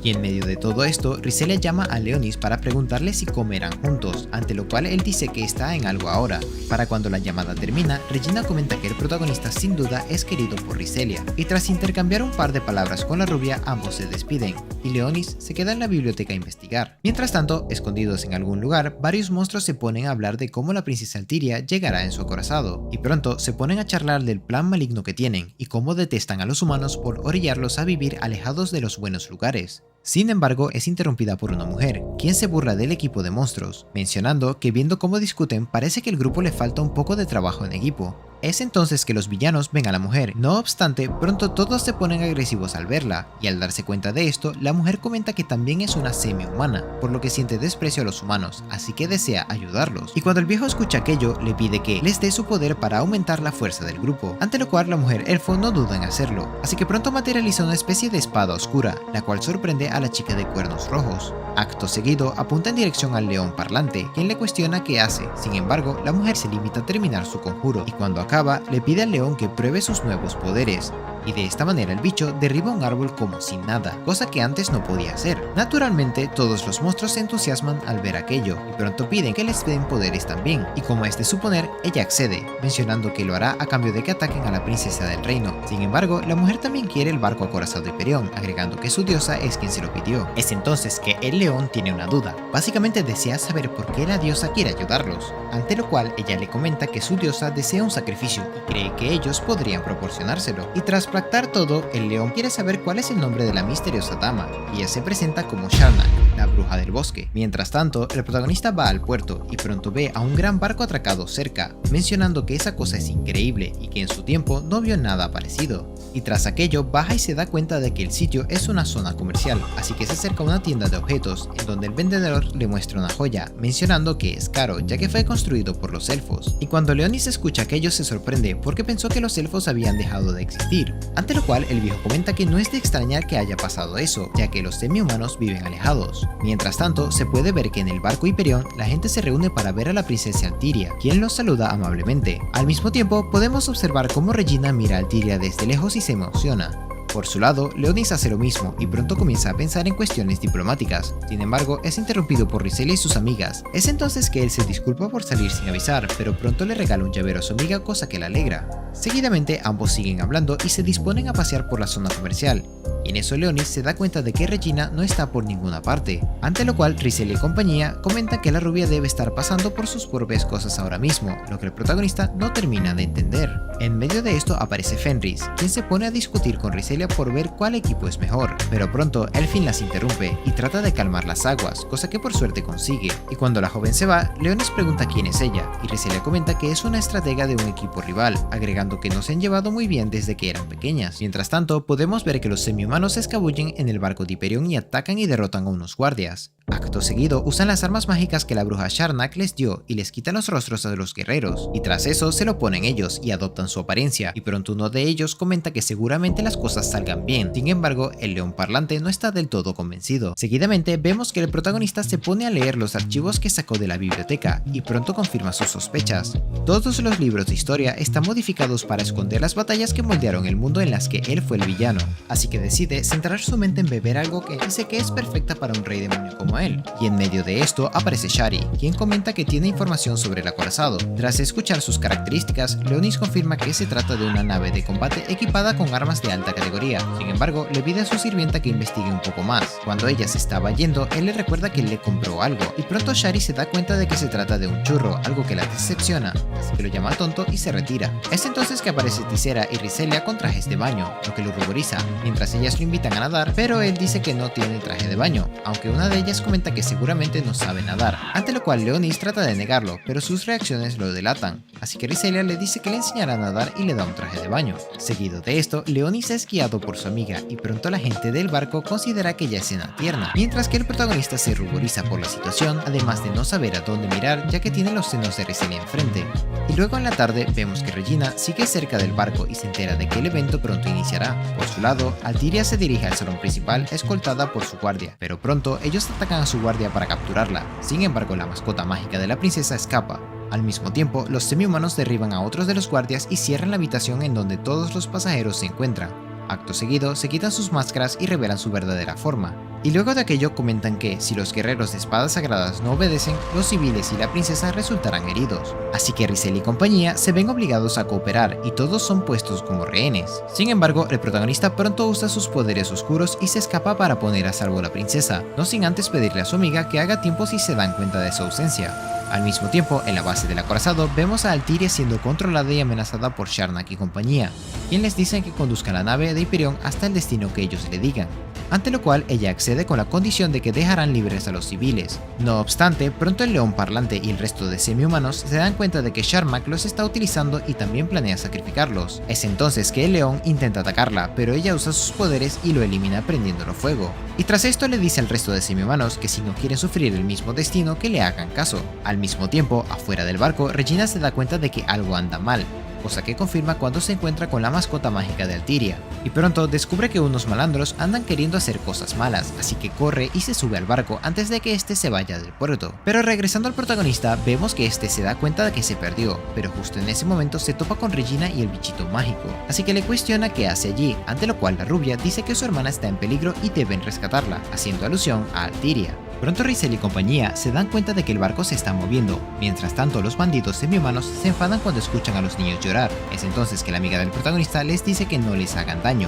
A: Y en medio de todo esto, Rizelia llama a Leonis para preguntarle si comerán juntos, ante lo cual él dice que está en algo ahora. Para cuando la llamada termina, Regina comenta que el protagonista sin duda es querido por Rizelia, y tras intercambiar un par de palabras con la rubia, ambos se despiden, y Leonis se queda en la biblioteca a investigar. Mientras tanto, escondidos en algún lugar, varios monstruos se ponen a hablar de cómo la princesa Altiria llegará en su acorazado, y pronto se ponen a charlar del plan maligno que tienen, y cómo detestan a los humanos por orillarlos a vivir alejados de los buenos lugares. Sin embargo, es interrumpida por una mujer, quien se burla del equipo de monstruos, mencionando que viendo cómo discuten parece que al grupo le falta un poco de trabajo en equipo. Es entonces que los villanos ven a la mujer, no obstante, pronto todos se ponen agresivos al verla, y al darse cuenta de esto, la mujer comenta que también es una semi-humana, por lo que siente desprecio a los humanos, así que desea ayudarlos, y cuando el viejo escucha aquello, le pide que les dé su poder para aumentar la fuerza del grupo, ante lo cual la mujer elfo no duda en hacerlo, así que pronto materializa una especie de espada oscura, la cual sorprende a la chica de cuernos rojos. Acto seguido, apunta en dirección al león parlante, quien le cuestiona qué hace, sin embargo, la mujer se limita a terminar su conjuro, y cuando acaba, le pide al león que pruebe sus nuevos poderes, y de esta manera el bicho derriba un árbol como sin nada, cosa que antes no podía hacer. Naturalmente, todos los monstruos se entusiasman al ver aquello, y pronto piden que les den poderes también, y como es de suponer, ella accede, mencionando que lo hará a cambio de que ataquen a la princesa del reino. Sin embargo, la mujer también quiere el barco acorazado de Hiperión, agregando que su diosa es quien se lo pidió. Es entonces que el león tiene una duda, básicamente desea saber por qué la diosa quiere ayudarlos, ante lo cual ella le comenta que su diosa desea un sacrificio y cree que ellos podrían proporcionárselo, y tras pactar todo, el león quiere saber cuál es el nombre de la misteriosa dama, y ella se presenta como Sharnak, la bruja del bosque. Mientras tanto, el protagonista va al puerto y pronto ve a un gran barco atracado cerca, mencionando que esa cosa es increíble y que en su tiempo no vio nada parecido. Y tras aquello baja y se da cuenta de que el sitio es una zona comercial, así que se acerca a una tienda de objetos en donde el vendedor le muestra una joya, mencionando que es caro ya que fue construido por los elfos. Y cuando Leonis escucha aquello se sorprende porque pensó que los elfos habían dejado de existir, ante lo cual el viejo comenta que no es de extrañar que haya pasado eso, ya que los semi-humanos viven alejados. Mientras tanto, se puede ver que en el barco Hiperión la gente se reúne para ver a la princesa Altiria, quien los saluda amablemente. Al mismo tiempo, podemos observar cómo Regina mira a Altiria desde lejos y se emociona. Por su lado, Leonis hace lo mismo y pronto comienza a pensar en cuestiones diplomáticas. Sin embargo, es interrumpido por Rizelia y sus amigas. Es entonces que él se disculpa por salir sin avisar, pero pronto le regala un llavero a su amiga, cosa que la alegra. Seguidamente, ambos siguen hablando y se disponen a pasear por la zona comercial. Y en eso Leonis se da cuenta de que Regina no está por ninguna parte, ante lo cual Rizelia y compañía comentan que la rubia debe estar pasando por sus propias cosas ahora mismo, lo que el protagonista no termina de entender. En medio de esto aparece Fenris, quien se pone a discutir con Rizelia Riselia por ver cuál equipo es mejor, pero pronto Elfin las interrumpe y trata de calmar las aguas, cosa que por suerte consigue, y cuando la joven se va, Leonis pregunta quién es ella, y Riselia comenta que es una estratega de un equipo rival, agregando que no se han llevado muy bien desde que eran pequeñas. Mientras tanto, podemos ver que los semi-humanos se escabullen en el barco de Hyperion y atacan y derrotan a unos guardias. Acto seguido, usan las armas mágicas que la bruja Sharnak les dio y les quitan los rostros a los guerreros, y tras eso se lo ponen ellos y adoptan su apariencia, y pronto uno de ellos comenta que seguramente las cosas salgan bien. Sin embargo, el león parlante no está del todo convencido. Seguidamente vemos que el protagonista se pone a leer los archivos que sacó de la biblioteca y pronto confirma sus sospechas. Todos los libros de historia están modificados para esconder las batallas que moldearon el mundo en las que él fue el villano, así que decide centrar su mente en beber algo que dice que es perfecta para un rey demonio como él. Y en medio de esto aparece Shari, quien comenta que tiene información sobre el acorazado. Tras escuchar sus características, Leonis confirma que se trata de una nave de combate equipada con armas de alta categoría. Sin embargo, le pide a su sirvienta que investigue un poco más. Cuando ella se estaba yendo, él le recuerda que le compró algo, y pronto Shari se da cuenta de que se trata de un churro, algo que la decepciona, así que lo llama tonto y se retira. Es entonces que aparece Tisera y Riselia con trajes de baño, lo que lo ruboriza, mientras ellas lo invitan a nadar, pero él dice que no tiene traje de baño, aunque una de ellas comenta que seguramente no sabe nadar, ante lo cual Leonis trata de negarlo, pero sus reacciones lo delatan, así que Riselia le dice que le enseñará a nadar y le da un traje de baño. Seguido de esto, Leonis es guiado por su amiga y pronto la gente del barco considera que ella es escena tierna, mientras que el protagonista se ruboriza por la situación, además de no saber a dónde mirar ya que tiene los senos de Riselia enfrente. Y luego en la tarde vemos que Regina sigue cerca del barco y se entera de que el evento pronto iniciará. Por su lado, Altiria se dirige al salón principal escoltada por su guardia, pero pronto ellos atacan a su guardia para capturarla. Sin embargo, la mascota mágica de la princesa escapa. Al mismo tiempo, los semi-humanos derriban a otros de los guardias y cierran la habitación en donde todos los pasajeros se encuentran. Acto seguido, se quitan sus máscaras y revelan su verdadera forma. Y luego de aquello comentan que, si los guerreros de espadas sagradas no obedecen, los civiles y la princesa resultarán heridos. Así que Riselia y compañía se ven obligados a cooperar y todos son puestos como rehenes. Sin embargo, el protagonista pronto usa sus poderes oscuros y se escapa para poner a salvo a la princesa, no sin antes pedirle a su amiga que haga tiempo si se dan cuenta de su ausencia. Al mismo tiempo, en la base del acorazado vemos a Altiria siendo controlada y amenazada por Sharnak y compañía, quien les dice que conduzcan la nave de Hyperion hasta el destino que ellos le digan, ante lo cual ella accede con la condición de que dejarán libres a los civiles. No obstante, pronto el león parlante y el resto de semi-humanos se dan cuenta de que Sharnak los está utilizando y también planea sacrificarlos. Es entonces que el león intenta atacarla, pero ella usa sus poderes y lo elimina prendiéndolo fuego. Y tras esto le dice al resto de semi-humanos que si no quieren sufrir el mismo destino que le hagan caso. Al mismo tiempo, afuera del barco, Regina se da cuenta de que algo anda mal, cosa que confirma cuando se encuentra con la mascota mágica de Altiria, y pronto descubre que unos malandros andan queriendo hacer cosas malas, así que corre y se sube al barco antes de que este se vaya del puerto. Pero regresando al protagonista, vemos que este se da cuenta de que se perdió, pero justo en ese momento se topa con Regina y el bichito mágico, así que le cuestiona qué hace allí, ante lo cual la rubia dice que su hermana está en peligro y deben rescatarla, haciendo alusión a Altiria. Pronto Riselia y compañía se dan cuenta de que el barco se está moviendo, mientras tanto los bandidos semi-humanos se enfadan cuando escuchan a los niños llorar. Es entonces que la amiga del protagonista les dice que no les hagan daño,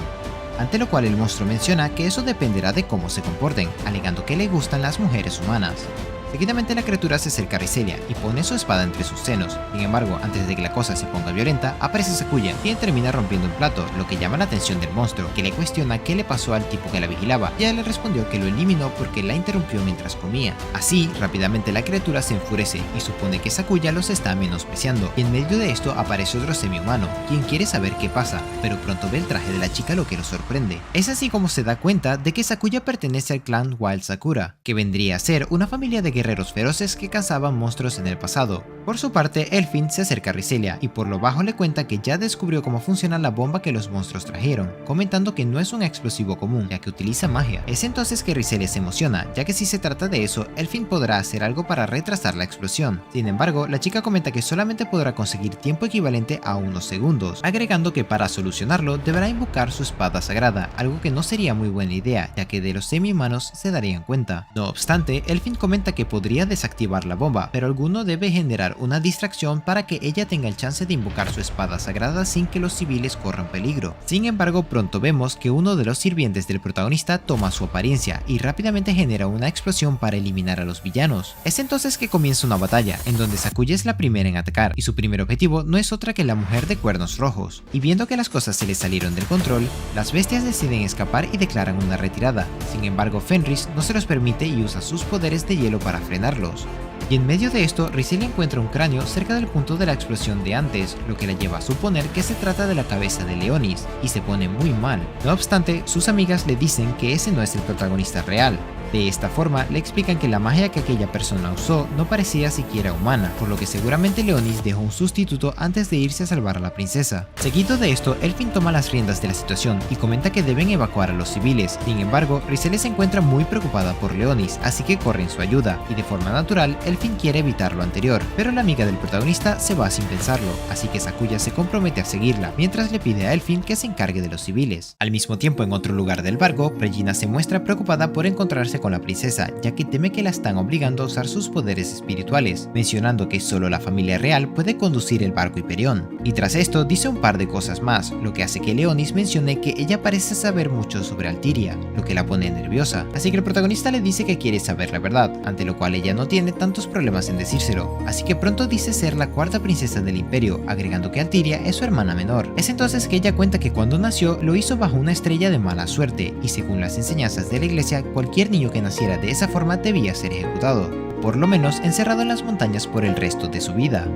A: ante lo cual el monstruo menciona que eso dependerá de cómo se comporten, alegando que le gustan las mujeres humanas. Seguidamente la criatura se acerca a Riselia y pone su espada entre sus senos. Sin embargo, antes de que la cosa se ponga violenta, aparece Sakuya, quien termina rompiendo un plato, lo que llama la atención del monstruo, que le cuestiona qué le pasó al tipo que la vigilaba, y ella le respondió que lo eliminó porque la interrumpió mientras comía. Así, rápidamente la criatura se enfurece y supone que Sakuya los está menospreciando, y en medio de esto aparece otro semi-humano, quien quiere saber qué pasa, pero pronto ve el traje de la chica, lo que lo sorprende. Es así como se da cuenta de que Sakuya pertenece al clan Wild Sakura, que vendría a ser una familia de guerreros feroces que cazaban monstruos en el pasado. Por su parte, Elfin se acerca a Riselia y por lo bajo le cuenta que ya descubrió cómo funciona la bomba que los monstruos trajeron, comentando que no es un explosivo común, ya que utiliza magia. Es entonces que Riselia se emociona, ya que si se trata de eso, Elfin podrá hacer algo para retrasar la explosión. Sin embargo, la chica comenta que solamente podrá conseguir tiempo equivalente a unos segundos, agregando que para solucionarlo deberá invocar su espada sagrada, algo que no sería muy buena idea, ya que de los semi-humanos se darían cuenta. No obstante, Elfin comenta que que podría desactivar la bomba, pero alguno debe generar una distracción para que ella tenga el chance de invocar su espada sagrada sin que los civiles corran peligro. Sin embargo, pronto vemos que uno de los sirvientes del protagonista toma su apariencia y rápidamente genera una explosión para eliminar a los villanos. Es entonces que comienza una batalla, en donde Sakuya es la primera en atacar, y su primer objetivo no es otra que la mujer de cuernos rojos. Y viendo que las cosas se les salieron del control, las bestias deciden escapar y declaran una retirada. Sin embargo, Fenris no se los permite y usa sus poderes de hielo para frenarlos. Y en medio de esto, Riselia encuentra un cráneo cerca del punto de la explosión de antes, lo que la lleva a suponer que se trata de la cabeza de Leonis, y se pone muy mal. No obstante, sus amigas le dicen que ese no es el protagonista real. De esta forma, le explican que la magia que aquella persona usó no parecía siquiera humana, por lo que seguramente Leonis dejó un sustituto antes de irse a salvar a la princesa. Seguido de esto, Elfin toma las riendas de la situación y comenta que deben evacuar a los civiles. Sin embargo, Riselia se encuentra muy preocupada por Leonis, así que corre en su ayuda, y de forma natural, Elfin quiere evitar lo anterior, pero la amiga del protagonista se va sin pensarlo, así que Sakuya se compromete a seguirla, mientras le pide a Elfin que se encargue de los civiles. Al mismo tiempo, en otro lugar del barco, Regina se muestra preocupada por encontrarse con la princesa, ya que teme que la están obligando a usar sus poderes espirituales, mencionando que solo la familia real puede conducir el barco Hyperion. Y tras esto dice un par de cosas más, lo que hace que Leonis mencione que ella parece saber mucho sobre Altiria, lo que la pone nerviosa, así que el protagonista le dice que quiere saber la verdad, ante lo cual ella no tiene tantos problemas en decírselo, así que pronto dice ser la cuarta princesa del imperio, agregando que Altiria es su hermana menor. Es entonces que ella cuenta que cuando nació lo hizo bajo una estrella de mala suerte, y según las enseñanzas de la iglesia, cualquier niño que naciera de esa forma debía ser ejecutado, por lo menos encerrado en las montañas por el resto de su vida.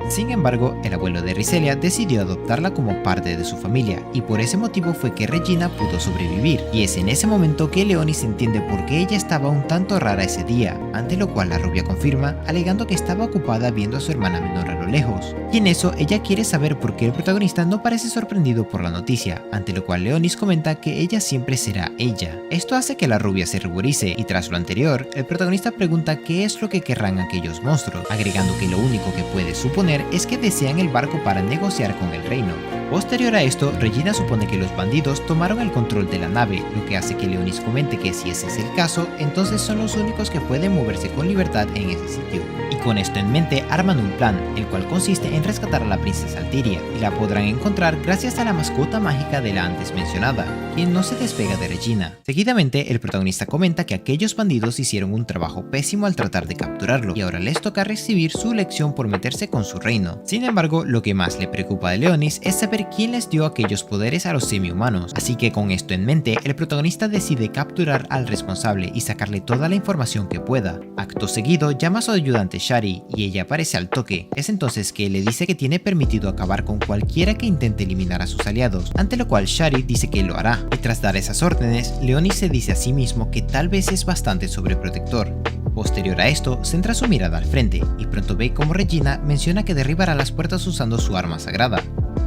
A: Sin embargo, el abuelo de Riselia decidió adoptarla como parte de su familia, y por ese motivo fue que Regina pudo sobrevivir, y es en ese momento que Leonis entiende por qué ella estaba un tanto rara ese día, ante lo cual la rubia confirma, alegando que estaba ocupada viendo a su hermana menor a lo lejos. Y en eso ella quiere saber por qué el protagonista no parece sorprendido por la noticia, ante lo cual Leonis comenta que ella siempre será ella. Esto hace que la rubia se ruborice, y tras lo anterior, el protagonista pregunta qué es lo que querrán aquellos monstruos, agregando que lo único que puede suponer es que desean el barco para negociar con el reino. Posterior a esto, Regina supone que los bandidos tomaron el control de la nave, lo que hace que Leonis comente que si ese es el caso, entonces son los únicos que pueden moverse con libertad en ese sitio. Y con esto en mente arman un plan, el cual consiste en rescatar a la princesa Altiria, y la podrán encontrar gracias a la mascota mágica de la antes mencionada, quien no se despega de Regina. Seguidamente, el protagonista comenta que aquellos bandidos hicieron un trabajo pésimo al tratar de capturarlo, y ahora les toca recibir su lección por meterse con su reino. Sin embargo, lo que más le preocupa a Leonis es saber quién les dio aquellos poderes a los semi-humanos, así que con esto en mente, el protagonista decide capturar al responsable y sacarle toda la información que pueda. Acto seguido, llama a su ayudante Shari, y ella aparece al toque. Es entonces que le dice que tiene permitido acabar con cualquiera que intente eliminar a sus aliados, ante lo cual Shari dice que lo hará, y tras dar esas órdenes, Leonis se dice a sí mismo que tal vez es bastante sobreprotector. Posterior a esto, centra su mirada al frente, y pronto ve como Regina menciona que derribará las puertas usando su arma sagrada.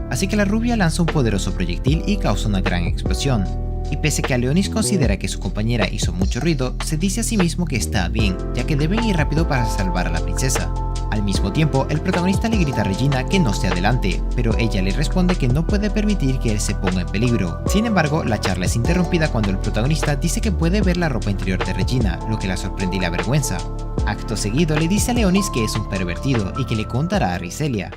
A: Así que la rubia lanza un poderoso proyectil y causa una gran explosión. Y pese que a Leonis considera que su compañera hizo mucho ruido, se dice a sí mismo que está bien, ya que deben ir rápido para salvar a la princesa. Al mismo tiempo, el protagonista le grita a Regina que no se adelante, pero ella le responde que no puede permitir que él se ponga en peligro. Sin embargo, la charla es interrumpida cuando el protagonista dice que puede ver la ropa interior de Regina, lo que la sorprende y la avergüenza. Acto seguido le dice a Leonis que es un pervertido y que le contará a Riselia.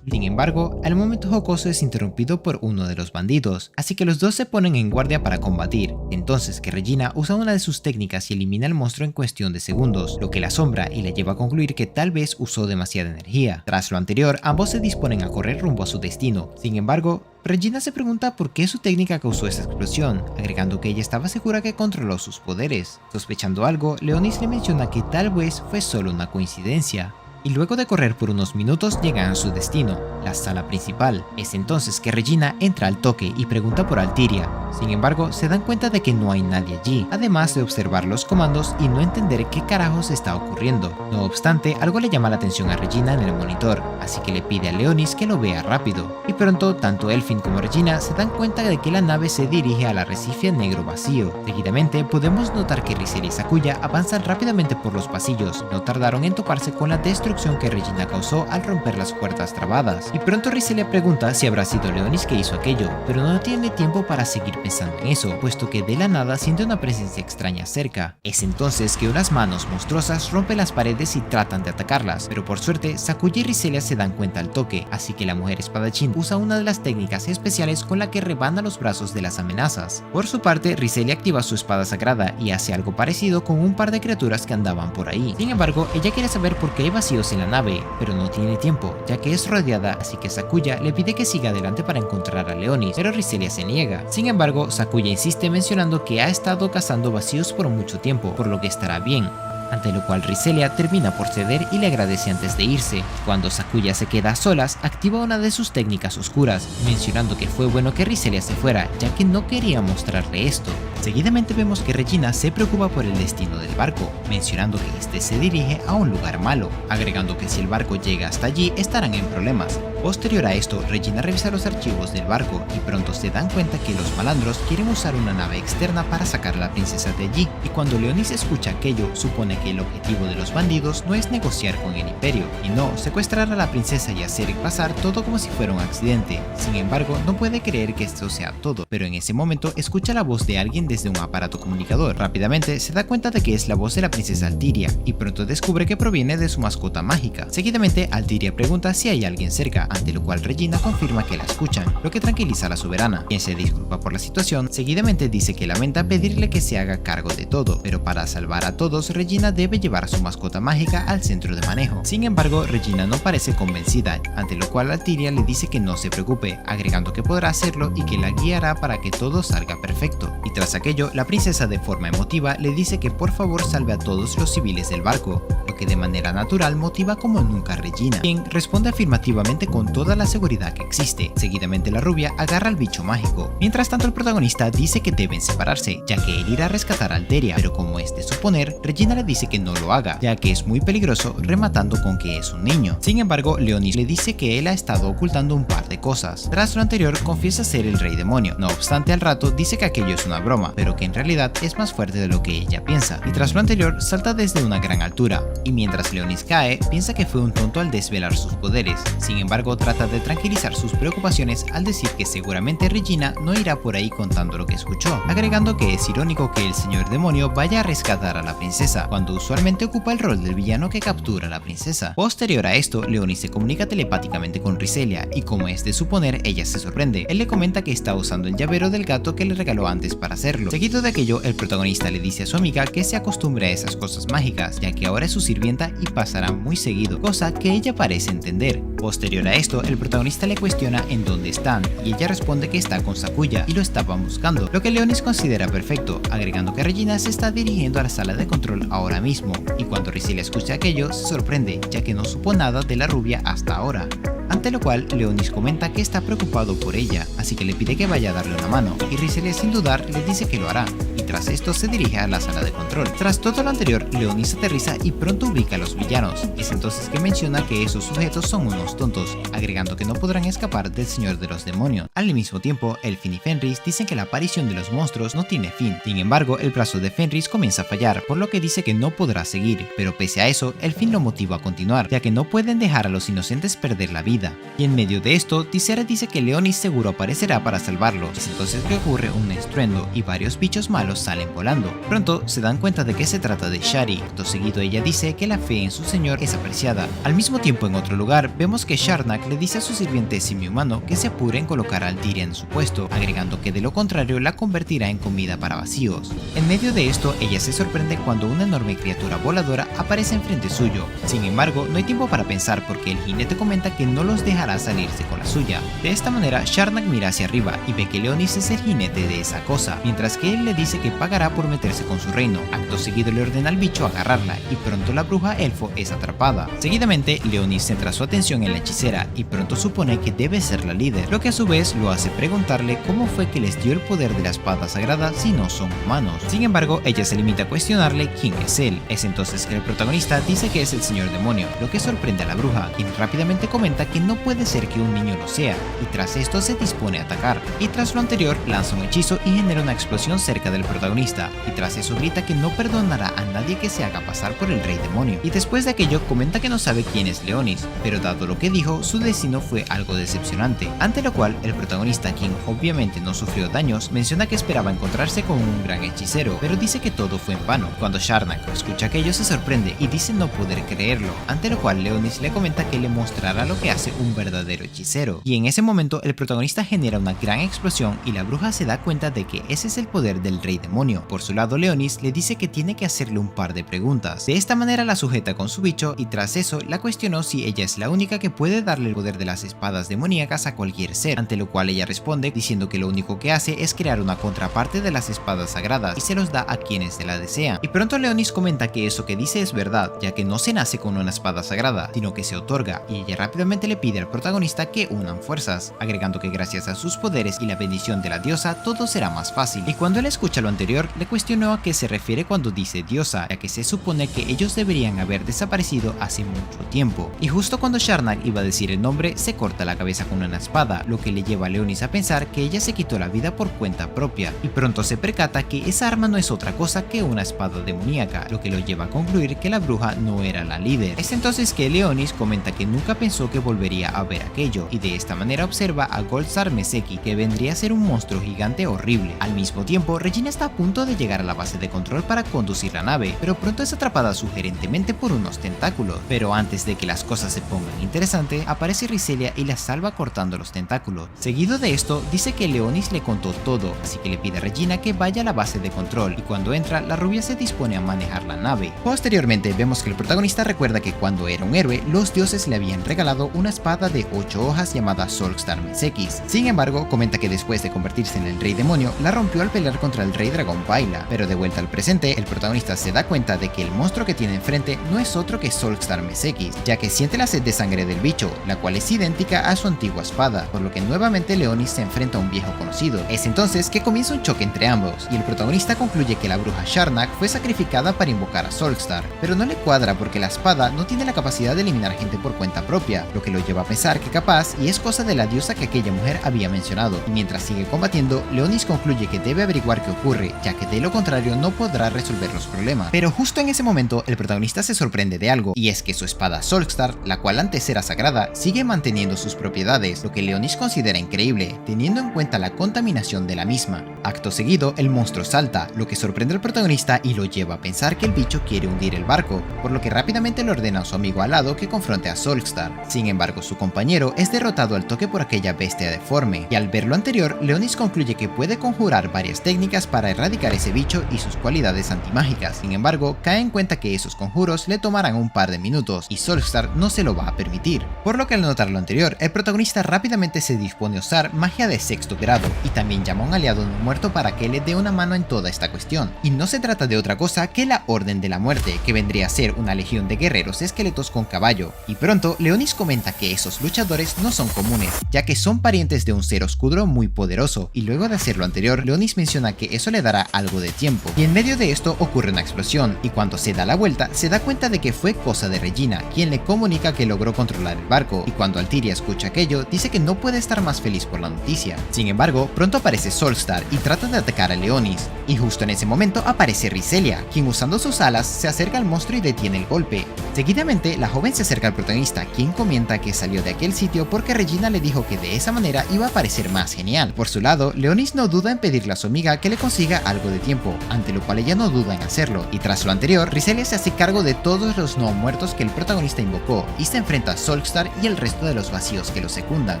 A: Sin embargo, el momento jocoso es interrumpido por uno de los bandidos, así que los dos se ponen en guardia para combatir, entonces que Regina usa una de sus técnicas y elimina al monstruo en cuestión de segundos, lo que la asombra y la lleva a concluir que tal vez usó demasiada energía. Tras lo anterior, ambos se disponen a correr rumbo a su destino. Sin embargo, Regina se pregunta por qué su técnica causó esa explosión, agregando que ella estaba segura que controló sus poderes. Sospechando algo, Leonis le menciona que tal vez fue solo una coincidencia. Y luego de correr por unos minutos llegan a su destino, la sala principal. Es entonces que Regina entra al toque y pregunta por Altiria. Sin embargo, se dan cuenta de que no hay nadie allí, además de observar los comandos y no entender qué carajos está ocurriendo. No obstante, algo le llama la atención a Regina en el monitor, así que le pide a Leonis que lo vea rápido. Y pronto, tanto Elfin como Regina se dan cuenta de que la nave se dirige al arrecife negro vacío. Seguidamente, podemos notar que Riselia y Sakuya avanzan rápidamente por los pasillos, no tardaron en toparse con la destrucción destrucción que Regina causó al romper las puertas trabadas. Y pronto Riselia pregunta si habrá sido Leonis que hizo aquello, pero no tiene tiempo para seguir pensando en eso, puesto que de la nada siente una presencia extraña cerca. Es entonces que unas manos monstruosas rompen las paredes y tratan de atacarlas, pero por suerte Sakuya y Riselia se dan cuenta al toque, así que la mujer espadachín usa una de las técnicas especiales con la que rebana los brazos de las amenazas. Por su parte, Riselia activa su espada sagrada y hace algo parecido con un par de criaturas que andaban por ahí. Sin embargo, ella quiere saber por qué hay vacíos en la nave, pero no tiene tiempo, ya que es rodeada, así que Sakuya le pide que siga adelante para encontrar a Leonis, pero Riselia se niega. Sin embargo, Sakuya insiste mencionando que ha estado cazando vacíos por mucho tiempo, por lo que estará bien. Ante lo cual Riselia termina por ceder y le agradece antes de irse. Cuando Sakuya se queda a solas, activa una de sus técnicas oscuras, mencionando que fue bueno que Riselia se fuera, ya que no quería mostrarle esto. Seguidamente vemos que Regina se preocupa por el destino del barco, mencionando que este se dirige a un lugar malo, agregando que si el barco llega hasta allí estarán en problemas. Posterior a esto, Regina revisa los archivos del barco y pronto se dan cuenta que los malandros quieren usar una nave externa para sacar a la princesa de allí, y cuando Leonis escucha aquello, supone que el objetivo de los bandidos no es negociar con el imperio, y no secuestrar a la princesa y hacer pasar todo como si fuera un accidente. Sin embargo, no puede creer que esto sea todo, pero en ese momento escucha la voz de alguien desde un aparato comunicador. Rápidamente se da cuenta de que es la voz de la princesa Altiria, y pronto descubre que proviene de su mascota mágica. Seguidamente, Altiria pregunta si hay alguien cerca, ante lo cual Regina confirma que la escuchan, lo que tranquiliza a la soberana, quien se disculpa por la situación. Seguidamente dice que lamenta pedirle que se haga cargo de todo, pero para salvar a todos, Regina debe llevar a su mascota mágica al centro de manejo. Sin embargo, Regina no parece convencida, ante lo cual Altiria le dice que no se preocupe, agregando que podrá hacerlo y que la guiará para que todo salga perfecto. Y tras aquello, la princesa de forma emotiva le dice que por favor salve a todos los civiles del barco, lo que de manera natural motiva como nunca a Regina, quien responde afirmativamente con toda la seguridad que existe. Seguidamente la rubia agarra al bicho mágico. Mientras tanto, el protagonista dice que deben separarse, ya que él irá a rescatar a Alteria, pero como es de suponer, Regina le dice que no lo haga, ya que es muy peligroso, rematando con que es un niño. Sin embargo, Leonis le dice que él ha estado ocultando un par de cosas. Tras lo anterior, confiesa ser el rey demonio. No obstante, al rato dice que aquello es una broma, pero que en realidad es más fuerte de lo que ella piensa. Y tras lo anterior, salta desde una gran altura, y mientras Leonis cae, piensa que fue un tonto al desvelar sus poderes. Sin embargo, trata de tranquilizar sus preocupaciones al decir que seguramente Regina no irá por ahí contando lo que escuchó, agregando que es irónico que el señor demonio vaya a rescatar a la princesa, cuando usualmente ocupa el rol del villano que captura a la princesa. Posterior a esto, Leonis se comunica telepáticamente con Riselia, y como es de suponer, ella se sorprende. Él le comenta que está usando el llavero del gato que le regaló antes para hacerlo. Seguido de aquello, el protagonista le dice a su amiga que se acostumbre a esas cosas mágicas, ya que ahora es su sirvienta y pasará muy seguido, cosa que ella parece entender. Posterior a esto, el protagonista le cuestiona en dónde están, y ella responde que está con Sakuya y lo estaban buscando, lo que Leonis considera perfecto, agregando que Regina se está dirigiendo a la sala de control ahora mismo, y cuando Riselia escucha aquello se sorprende, ya que no supo nada de la rubia hasta ahora. Ante lo cual, Leonis comenta que está preocupado por ella, así que le pide que vaya a darle una mano, y Riselia sin dudar le dice que lo hará, y tras esto se dirige a la sala de control. Tras todo lo anterior, Leonis aterriza y pronto ubica a los villanos. Es entonces que menciona que esos sujetos son unos tontos, agregando que no podrán escapar del señor de los demonios. Al mismo tiempo, Elfin y Fenris dicen que la aparición de los monstruos no tiene fin. Sin embargo, el brazo de Fenris comienza a fallar, por lo que dice que no podrá seguir, pero pese a eso, Elfin lo motiva a continuar, ya que no pueden dejar a los inocentes perder la vida. Y en medio de esto, Tisera dice que Leonis seguro aparecerá para salvarlos. Es entonces que ocurre un estruendo y varios bichos malos salen volando. Pronto se dan cuenta de que se trata de Shari. Acto seguido ella dice que la fe en su señor es apreciada. Al mismo tiempo, en otro lugar, vemos que Sharnak le dice a su sirviente semi-humano que se apure en colocar a Altiria en su puesto, agregando que de lo contrario la convertirá en comida para vacíos. En medio de esto, ella se sorprende cuando una enorme criatura voladora aparece enfrente suyo. Sin embargo, no hay tiempo para pensar porque el jinete comenta que no los dejará salirse con la suya. De esta manera, Sharnak mira hacia arriba y ve que Leonis es el jinete de esa cosa, mientras que él le dice que pagará por meterse con su reino. Acto seguido le ordena al bicho agarrarla y pronto la bruja elfo es atrapada. Seguidamente, Leonis centra su atención en la hechicera y pronto supone que debe ser la líder, lo que a su vez lo hace preguntarle cómo fue que les dio el poder de la espada sagrada si no son humanos. Sin embargo, ella se limita a cuestionarle quién es él. Es entonces que el protagonista dice que es el señor demonio, lo que sorprende a la bruja, quien rápidamente comenta que no puede ser que un niño lo sea, y tras esto se dispone a atacar, y tras lo anterior lanza un hechizo y genera una explosión cerca del protagonista, y tras eso grita que no perdonará a nadie que se haga pasar por el rey demonio. Y después de aquello comenta que no sabe quién es Leonis, pero dado lo que dijo, su destino fue algo decepcionante, ante lo cual el protagonista, quien obviamente no sufrió daños, menciona que esperaba encontrarse con un gran hechicero, pero dice que todo fue en vano. Cuando Sharnak escucha aquello se sorprende y dice no poder creerlo, ante lo cual Leonis le comenta que le mostrará lo que hace un verdadero hechicero. Y en ese momento el protagonista genera una gran explosión y la bruja se da cuenta de que ese es el poder del rey demonio. Por su lado, Leonis le dice que tiene que hacerle un par de preguntas. De esta manera la sujeta con su bicho y tras eso la cuestionó si ella es la única que puede darle el poder de las espadas demoníacas a cualquier ser, ante lo cual ella responde diciendo que lo único que hace es crear una contraparte de las espadas sagradas y se los da a quienes se la desean. Y pronto Leonis comenta que eso que dice es verdad, ya que no se nace con una espada sagrada, sino que se otorga, y ella rápidamente le pide al protagonista que unan fuerzas, agregando que gracias a sus poderes y la bendición de la diosa todo será más fácil. Y cuando él escucha lo anterior, le cuestionó a qué se refiere cuando dice diosa, ya que se supone que ellos deberían haber desaparecido hace mucho tiempo. Y justo cuando Sharnak iba a decir el nombre, se corta la cabeza con una espada, lo que le lleva a Leonis a pensar que ella se quitó la vida por cuenta propia, y pronto se percata que esa arma no es otra cosa que una espada demoníaca, lo que lo lleva a concluir que la bruja no era la líder. Es entonces que Leonis comenta que nunca pensó que volvería a ver aquello, y de esta manera observa a Goldstar Meseki, que vendría a ser un monstruo gigante horrible. Al mismo tiempo, Regina está a punto de llegar a la base de control para conducir la nave, pero pronto es atrapada sugerentemente por unos tentáculos. Pero antes de que las cosas se pongan interesantes, aparece Riselia y la salva cortando los tentáculos. Seguido de esto, dice que Leonis le contó todo, así que le pide a Regina que vaya a la base de control, y cuando entra, la rubia se dispone a manejar la nave. Posteriormente, vemos que el protagonista recuerda que cuando era un héroe, los dioses le habían regalado una espada de 8 hojas llamada Solstar Meseki. Sin embargo, comenta que después de convertirse en el rey demonio, la rompió al pelear contra el rey dragón Baila. Pero de vuelta al presente, el protagonista se da cuenta de que el monstruo que tiene enfrente no es otro que Solstar Meseki, ya que siente la sed de sangre del bicho, la cual es idéntica a su antigua espada, por lo que nuevamente Leonis se enfrenta a un viejo conocido. Es entonces que comienza un choque entre ambos, y el protagonista concluye que la bruja Sharnak fue sacrificada para invocar a Solstar, pero no le cuadra porque la espada no tiene la capacidad de eliminar gente por cuenta propia, lo que lo lleva a pensar que capaz y es cosa de la diosa que aquella mujer había mencionado, y mientras sigue combatiendo, Leonis concluye que debe averiguar qué ocurre, ya que de lo contrario no podrá resolver los problemas. Pero justo en ese momento, el protagonista se sorprende de algo, y es que su espada Solstar, la cual antes era sagrada, sigue manteniendo sus propiedades, lo que Leonis considera increíble, teniendo en cuenta la contaminación de la misma. Acto seguido, el monstruo salta, lo que sorprende al protagonista y lo lleva a pensar que el bicho quiere hundir el barco, por lo que rápidamente le ordena a su amigo al lado que confronte a Solstar. Sin embargo, su compañero es derrotado al toque por aquella bestia deforme, y al ver lo anterior, Leonis concluye que puede conjurar varias técnicas para erradicar ese bicho y sus cualidades antimágicas. Sin embargo, cae en cuenta que esos conjuros le tomarán un par de minutos, y Solstar no se lo va a permitir. Por lo que al notar lo anterior, el protagonista rápidamente se dispone a usar magia de 6º grado, y también llama a un aliado no muerto para que le dé una mano en toda esta cuestión. Y no se trata de otra cosa que la Orden de la Muerte, que vendría a ser una legión de guerreros esqueletos con caballo. Y pronto, Leonis comenta que esos luchadores no son comunes, ya que son parientes de un ser oscuro muy poderoso, y luego de hacer lo anterior, Leonis menciona que eso le dará algo de tiempo. Y en medio de esto ocurre una explosión, y cuando se da la vuelta, se da cuenta de que fue cosa de Regina, quien le comunica que logró controlar el barco, y cuando Altiria escucha aquello, dice que no puede estar más feliz por la noticia. Sin embargo, pronto aparece Solstar y trata de atacar a Leonis, y justo en ese momento aparece Riselia, quien usando sus alas se acerca al monstruo y detiene el golpe. Seguidamente, la joven se acerca al protagonista, quien comenta que salió de aquel sitio porque Regina le dijo que de esa manera iba a parecer más genial. Por su lado, Leonis no duda en pedirle a su amiga que le consiga algo de tiempo, ante lo cual ella no duda en hacerlo, y tras lo anterior, Riselia se hace cargo de todos los no muertos que el protagonista invocó, y se enfrenta a Solstar y el resto de los vacíos que lo secundan.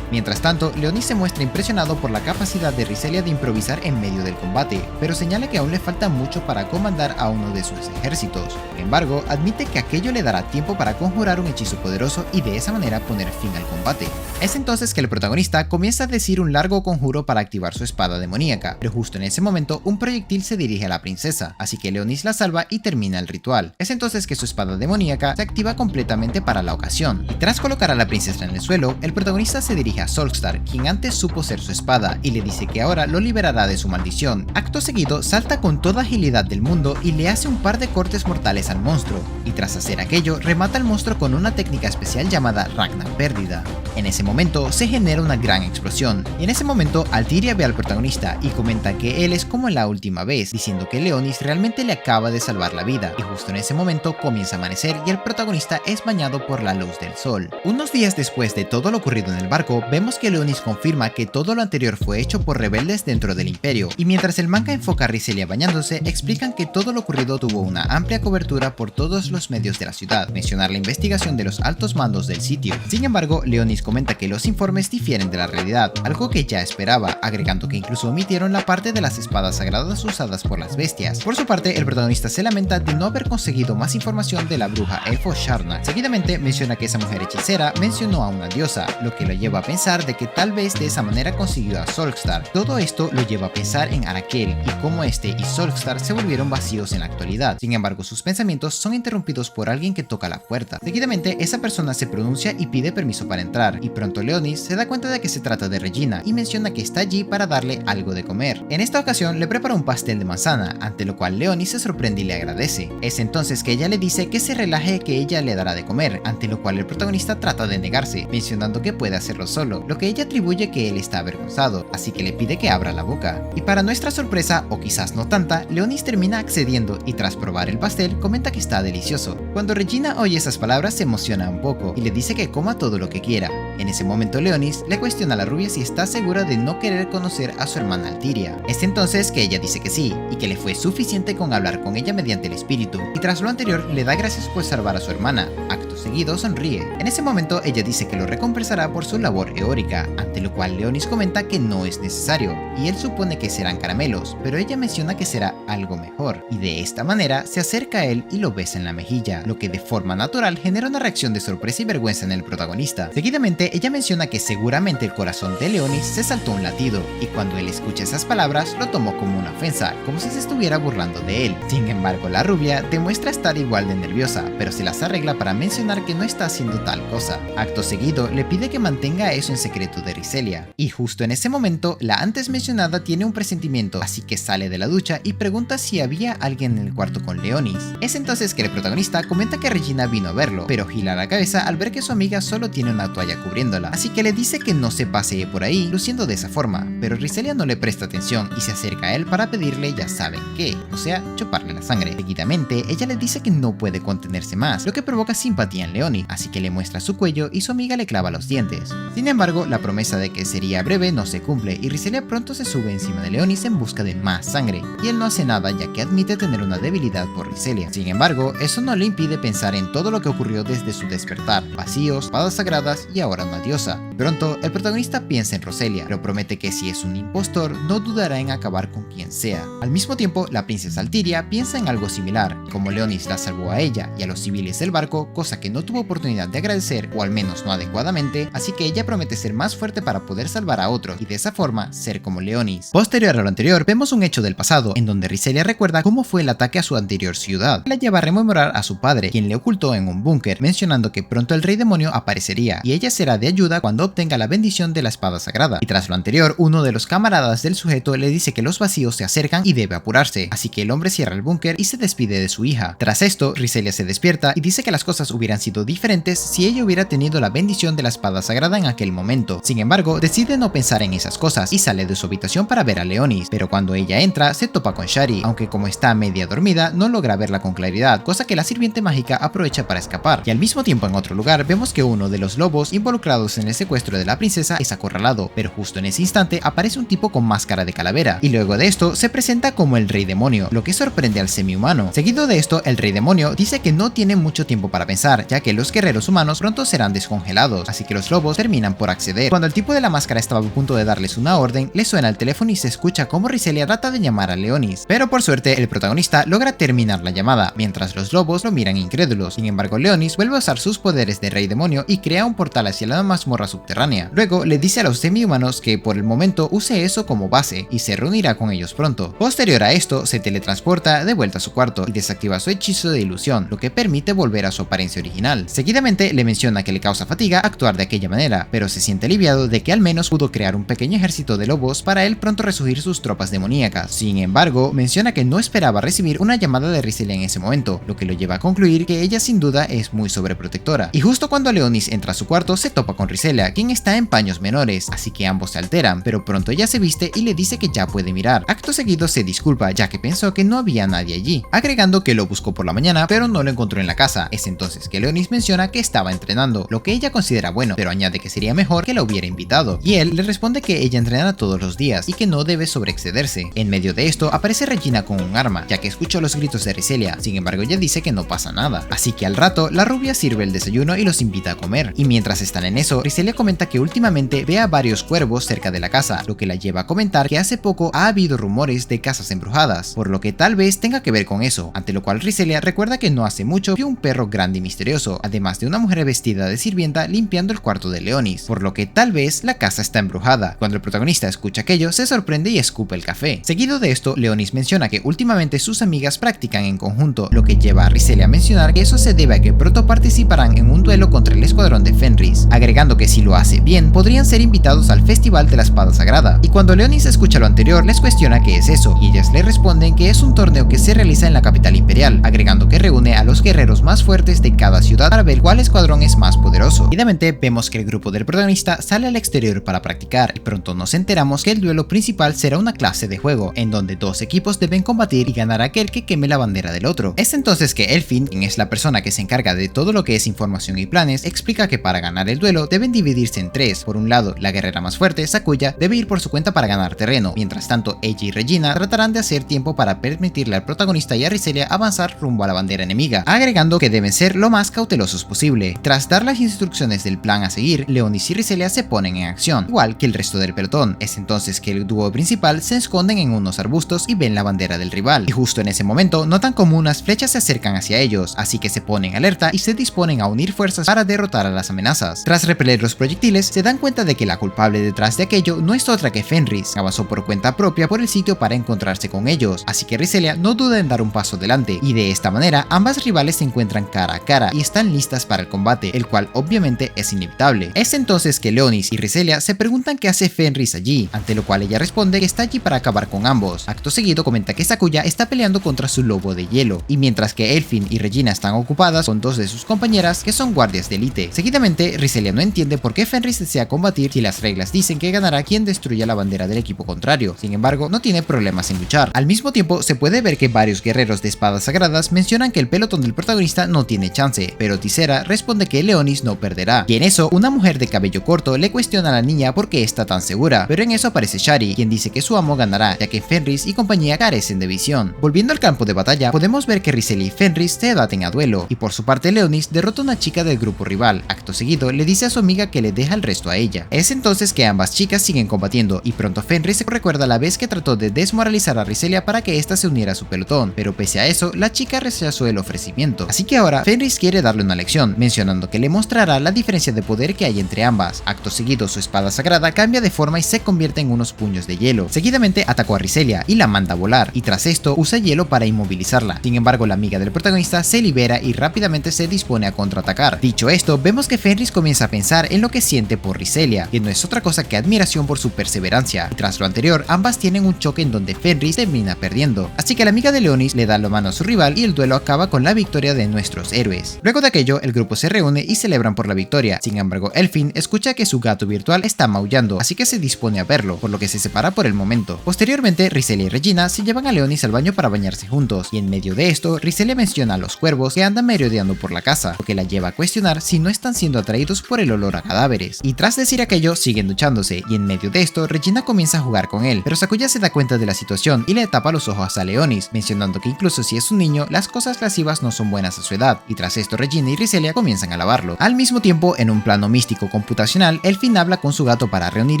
A: Mientras tanto, Leonis se muestra impresionado por la capacidad de Riselia de improvisar en medio del combate, pero señala que aún le falta mucho para comandar a uno de sus ejércitos. Sin embargo, admite que aquello le dará tiempo para conjurar un hechizo poderoso y de esa manera poner fin al combate. Es entonces que el protagonista comienza a decir un largo conjuro para activar su espada demoníaca, pero justo en ese momento un proyectil se dirige a la princesa, así que Leonis la salva y termina el ritual. Es entonces que su espada demoníaca se activa completamente para la ocasión, y tras colocar a la princesa en el suelo, el protagonista se dirige a Solstar, quien antes supo ser su espada, y le dice que ahora lo liberará de su maldición. Acto seguido, salta con toda agilidad del mundo y le hace un par de cortes mortales al monstruo, y tras hacer aquello, remata al monstruo con una técnica especial llamada Ragnar Pérdida. En ese momento se genera una gran explosión, y en ese momento Altiria ve al protagonista y comenta que él es como como la última vez, diciendo que Leonis realmente le acaba de salvar la vida, y justo en ese momento comienza a amanecer y el protagonista es bañado por la luz del sol. Unos días después de todo lo ocurrido en el barco, vemos que Leonis confirma que todo lo anterior fue hecho por rebeldes dentro del imperio, y mientras el manga enfoca a Riselia bañándose, explican que todo lo ocurrido tuvo una amplia cobertura por todos los medios de la ciudad, mencionar la investigación de los altos mandos del sitio. Sin embargo, Leonis comenta que los informes difieren de la realidad, algo que ya esperaba, agregando que incluso omitieron la parte de las espadas sagradas usadas por las bestias. Por su parte, el protagonista se lamenta de no haber conseguido más información de la bruja Elfo Sharnak. Seguidamente menciona que esa mujer hechicera mencionó a una diosa, lo que lo lleva a pensar de que tal vez de esa manera consiguió a Solstar. Todo esto lo lleva a pensar en Arakel y cómo este y Solstar se volvieron vacíos en la actualidad. Sin embargo, sus pensamientos son interrumpidos por alguien que toca la puerta. Seguidamente, esa persona se pronuncia y pide permiso para entrar, y pronto Leonis se da cuenta de que se trata de Regina y menciona que está allí para darle algo de comer. En esta ocasión le prepara un pastel de manzana, ante lo cual Leonis se sorprende y le agradece. Es entonces que ella le dice que se relaje, que ella le dará de comer, ante lo cual el protagonista trata de negarse, mencionando que puede hacerlo solo, lo que ella atribuye que él está avergonzado, así que le pide que abra la boca. Y para nuestra sorpresa, o quizás no tanta, Leonis termina accediendo y tras probar el pastel comenta que está delicioso. Cuando Regina oye esas palabras se emociona un poco y le dice que coma todo lo que quiera. En ese momento Leonis le cuestiona a la rubia si está segura de no querer conocer a su hermana Altiria. Es entonces que ella dice que sí, y que le fue suficiente con hablar con ella mediante el espíritu, y tras lo anterior le da gracias por salvar a su hermana. Acto seguido sonríe. En ese momento ella dice que lo recompensará por su labor eórica, ante lo cual Leonis comenta que no es necesario, y él supone que serán caramelos, pero ella menciona que será algo mejor, y de esta manera se acerca a él y lo besa en la mejilla, lo que de forma natural genera una reacción de sorpresa y vergüenza en el protagonista. Seguidamente ella menciona que seguramente el corazón de Leonis se saltó un latido, y cuando él escucha esas palabras lo tomó como una ofensa, como si se estuviera burlando de él. Sin embargo, la rubia demuestra estar igual de nerviosa, pero se las arregla para mencionar que no está haciendo tal cosa. Acto seguido le pide que mantenga eso en secreto de Riselia, y justo en ese momento la antes mencionada tiene un presentimiento, así que sale de la ducha y pregunta si había alguien en el cuarto con Leonis. Es entonces que el protagonista comenta que Regina vino a verlo, pero gira la cabeza al ver que su amiga solo tiene una toalla cubriéndola, así que le dice que no se pasee por ahí luciendo de esa forma, pero Riselia no le presta atención y se acerca a él para pedirle ya saben qué, o sea, chuparle la sangre. Seguidamente ella le dice que no puede contenerse más, lo que provoca simpatía en Leonis, así que le muestra su cuello y su amiga le clava los dientes. Sin embargo, la promesa de que sería breve no se cumple y Riselia pronto se sube encima de Leonis en busca de más sangre, y él no hace nada ya que admite tener una debilidad por Riselia. Sin embargo, eso no le impide pensar en todo lo que ocurrió desde su despertar, vacíos, espadas sagradas y ahora una diosa. Pronto, el protagonista piensa en Roselia, pero promete que si es un impostor, no dudará en acabar con quien sea. Al mismo tiempo, la princesa Altiria piensa en algo similar, como Leonis la salvó a ella y a los civiles del barco, cosa que no tuvo oportunidad de agradecer, o al menos no adecuadamente, así que ella promete ser más fuerte para poder salvar a otros, y de esa forma, ser como Leonis. Posterior a lo anterior, vemos un hecho del pasado, en donde Riselia recuerda cómo fue el ataque a su anterior ciudad. La lleva a rememorar a su padre, quien le ocultó en un búnker, mencionando que pronto el rey demonio aparecería, y ella será de ayuda cuando obtenga la bendición de la espada sagrada. Y tras lo anterior, uno de los camaradas del sujeto le dice que los vacíos se acercan y debe apurarse, así que el hombre cierra el búnker y se despide de su hija. Tras esto, Riselia se despierta y dice que las cosas hubieran sido diferentes si ella hubiera tenido la bendición de la espada sagrada en aquel momento. Sin embargo, decide no pensar en esas cosas y sale de su habitación para ver a Leonis, pero cuando ella entra se topa con Shari, aunque como está media dormida no logra verla con claridad, cosa que la sirviente mágica aprovecha para escapar. Y al mismo tiempo en otro lugar vemos que uno de los lobos involucrados en el secuestro de la princesa es acorralado, pero justo en ese instante aparece un tipo con máscara de calavera, y luego de esto se presenta como el rey demonio, lo que sorprende al semihumano. Seguido de esto, el rey demonio dice que no tiene mucho tiempo para pensar, ya que los guerreros humanos pronto serán descongelados, así que los lobos terminan por acceder. Cuando el tipo de la máscara estaba a punto de darles una orden, le suena el teléfono y se escucha como Riselia trata de llamar a Leonis, pero por suerte el protagonista logra terminar la llamada, mientras los lobos lo miran incrédulos. Sin embargo, Leonis vuelve a usar sus poderes de rey demonio y crea un portal hacia la mazmorra subterránea. Luego le dice a los semi-humanos que por el momento use eso como base y se reunirá con ellos pronto. Posterior a esto, se teletransporta de vuelta a su cuarto y desactiva su hechizo de ilusión, lo que permite volver a su apariencia original. Seguidamente le menciona que le causa fatiga actuar de aquella manera, pero se siente aliviado de que al menos pudo crear un pequeño ejército de lobos para él pronto resurgir sus tropas demoníacas. Sin embargo, menciona que no esperaba recibir una llamada de Riselia en ese momento, lo que lo lleva a concluir que ella sin duda es muy sobreprotectora. Y justo cuando Leonis entra a su cuarto se topa con Riselia, quien está en paños menores, así que ambos se alteran, pero pronto ella se viste y le dice que ya puede mirar mirar. Acto seguido se disculpa ya que pensó que no había nadie allí, agregando que lo buscó por la mañana pero no lo encontró en la casa. Es entonces que Leonis menciona que estaba entrenando, lo que ella considera bueno, pero añade que sería mejor que la hubiera invitado, y él le responde que ella entrenará todos los días y que no debe sobreexcederse. En medio de esto aparece Regina con un arma, ya que escuchó los gritos de Riselia, sin embargo ella dice que no pasa nada. Así que al rato la rubia sirve el desayuno y los invita a comer, y mientras están en eso, Riselia comenta que últimamente ve a varios cuervos cerca de la casa, lo que la lleva a comentar que hace poco ha habido rumores de casas embrujadas, por lo que tal vez tenga que ver con eso, ante lo cual Riselia recuerda que no hace mucho vio un perro grande y misterioso, además de una mujer vestida de sirvienta limpiando el cuarto de Leonis, por lo que tal vez la casa está embrujada. Cuando el protagonista escucha aquello, se sorprende y escupe el café. Seguido de esto, Leonis menciona que últimamente sus amigas practican en conjunto, lo que lleva a Riselia a mencionar que eso se debe a que pronto participarán en un duelo contra el escuadrón de Fenris, agregando que si lo hace bien, podrían ser invitados al Festival de la Espada Sagrada. Y cuando Leonis escucha lo anterior, les cuestiona qué es eso, y ellas le responden que es un torneo que se realiza en la capital imperial, agregando que reúne a los guerreros más fuertes de cada ciudad para ver cuál escuadrón es más poderoso. Seguidamente vemos que el grupo del protagonista sale al exterior para practicar, y pronto nos enteramos que el duelo principal será una clase de juego, en donde dos equipos deben combatir y ganar a aquel que queme la bandera del otro. Es entonces que Elfin, quien es la persona que se encarga de todo lo que es información y planes, explica que para ganar el duelo deben dividirse en tres. Por un lado, la guerrera más fuerte, Sakuya, debe ir por su cuenta para ganar terreno, mientras tanto ella y Regina tratarán de hacer tiempo para permitirle al protagonista y a Riselia avanzar rumbo a la bandera enemiga, agregando que deben ser lo más cautelosos posible. Tras dar las instrucciones del plan a seguir, Leonis y Riselia se ponen en acción, igual que el resto del pelotón. Es entonces que el dúo principal se esconden en unos arbustos y ven la bandera del rival, y justo en ese momento notan como unas flechas se acercan hacia ellos, así que se ponen alerta y se disponen a unir fuerzas para derrotar a las amenazas. Tras repeler los proyectiles, se dan cuenta de que la culpable detrás de aquello no es otra que Fenris, que avanzó por cuenta propia por el sitio para encontrarse con ellos, así que Riselia no duda en dar un paso adelante, y de esta manera ambas rivales se encuentran cara a cara y están listas para el combate, el cual obviamente es inevitable. Es entonces que Leonis y Riselia se preguntan qué hace Fenris allí, ante lo cual ella responde que está allí para acabar con ambos. Acto seguido comenta que Sakuya está peleando contra su lobo de hielo, y mientras que Elfin y Regina están ocupadas con dos de sus compañeras que son guardias de élite. Seguidamente, Riselia no entiende por qué Fenris desea combatir si las reglas dicen que ganará quien destruya la bandera del equipo contrario. Sin embargo, no tiene problemas en luchar. Al mismo tiempo, se puede ver que varios guerreros de espadas sagradas mencionan que el pelotón del protagonista no tiene chance, pero Tisera responde que Leonis no perderá. Y en eso, una mujer de cabello corto le cuestiona a la niña por qué está tan segura, pero en eso aparece Shari, quien dice que su amo ganará, ya que Fenris y compañía carecen de visión. Volviendo al campo de batalla, podemos ver que Riselia y Fenris se debaten a duelo, y por su parte Leonis derrota a una chica del grupo rival. Acto seguido, le dice a su amiga que le deja el resto a ella. Es entonces que ambas chicas siguen combatiendo, y pronto Fenris se recuerda la vez que trató de desmoralizar a Riselia para que ésta se uniera a su pelotón, pero pese a eso, la chica rechazó el ofrecimiento. Así que ahora Fenris quiere darle una lección, mencionando que le mostrará la diferencia de poder que hay entre ambas. Acto seguido, su espada sagrada cambia de forma y se convierte en unos puños de hielo. Seguidamente atacó a Riselia y la manda a volar, y tras esto usa hielo para inmovilizarla. Sin embargo, la amiga del protagonista se libera y rápidamente se dispone a contraatacar. Dicho esto, vemos que Fenris comienza a pensar en lo que siente por Riselia, que no es otra cosa que admiración por su perseverancia, y tras lo anterior, ambas tienen un choque en donde Fenris termina perdiendo. Así que la amiga de Leonis le da la mano a su rival y el duelo acaba con la victoria de nuestros héroes. Luego de aquello, el grupo se reúne y celebran por la victoria. Sin embargo, Elfin escucha que su gato virtual está maullando, así que se dispone a verlo, por lo que se separa por el momento. Posteriormente, Riselia y Regina se llevan a Leonis al baño para bañarse juntos, y en medio de esto, Riselia menciona a los cuervos que andan merodeando por la casa, lo que la lleva a cuestionar si no están siendo atraídos por el olor a cadáveres. Y tras decir aquello, siguen duchándose, y en medio de esto, Regina comienza a jugar con él, pero Sakuya se da cuenta de la situación y le tapa los ojos a Leonis, mencionando que incluso si es un niño, las cosas lascivas no son buenas a su edad, y tras esto Regina y Riselia comienzan a lavarlo. Al mismo tiempo, en un plano místico computacional, Elfin habla con su gato para reunir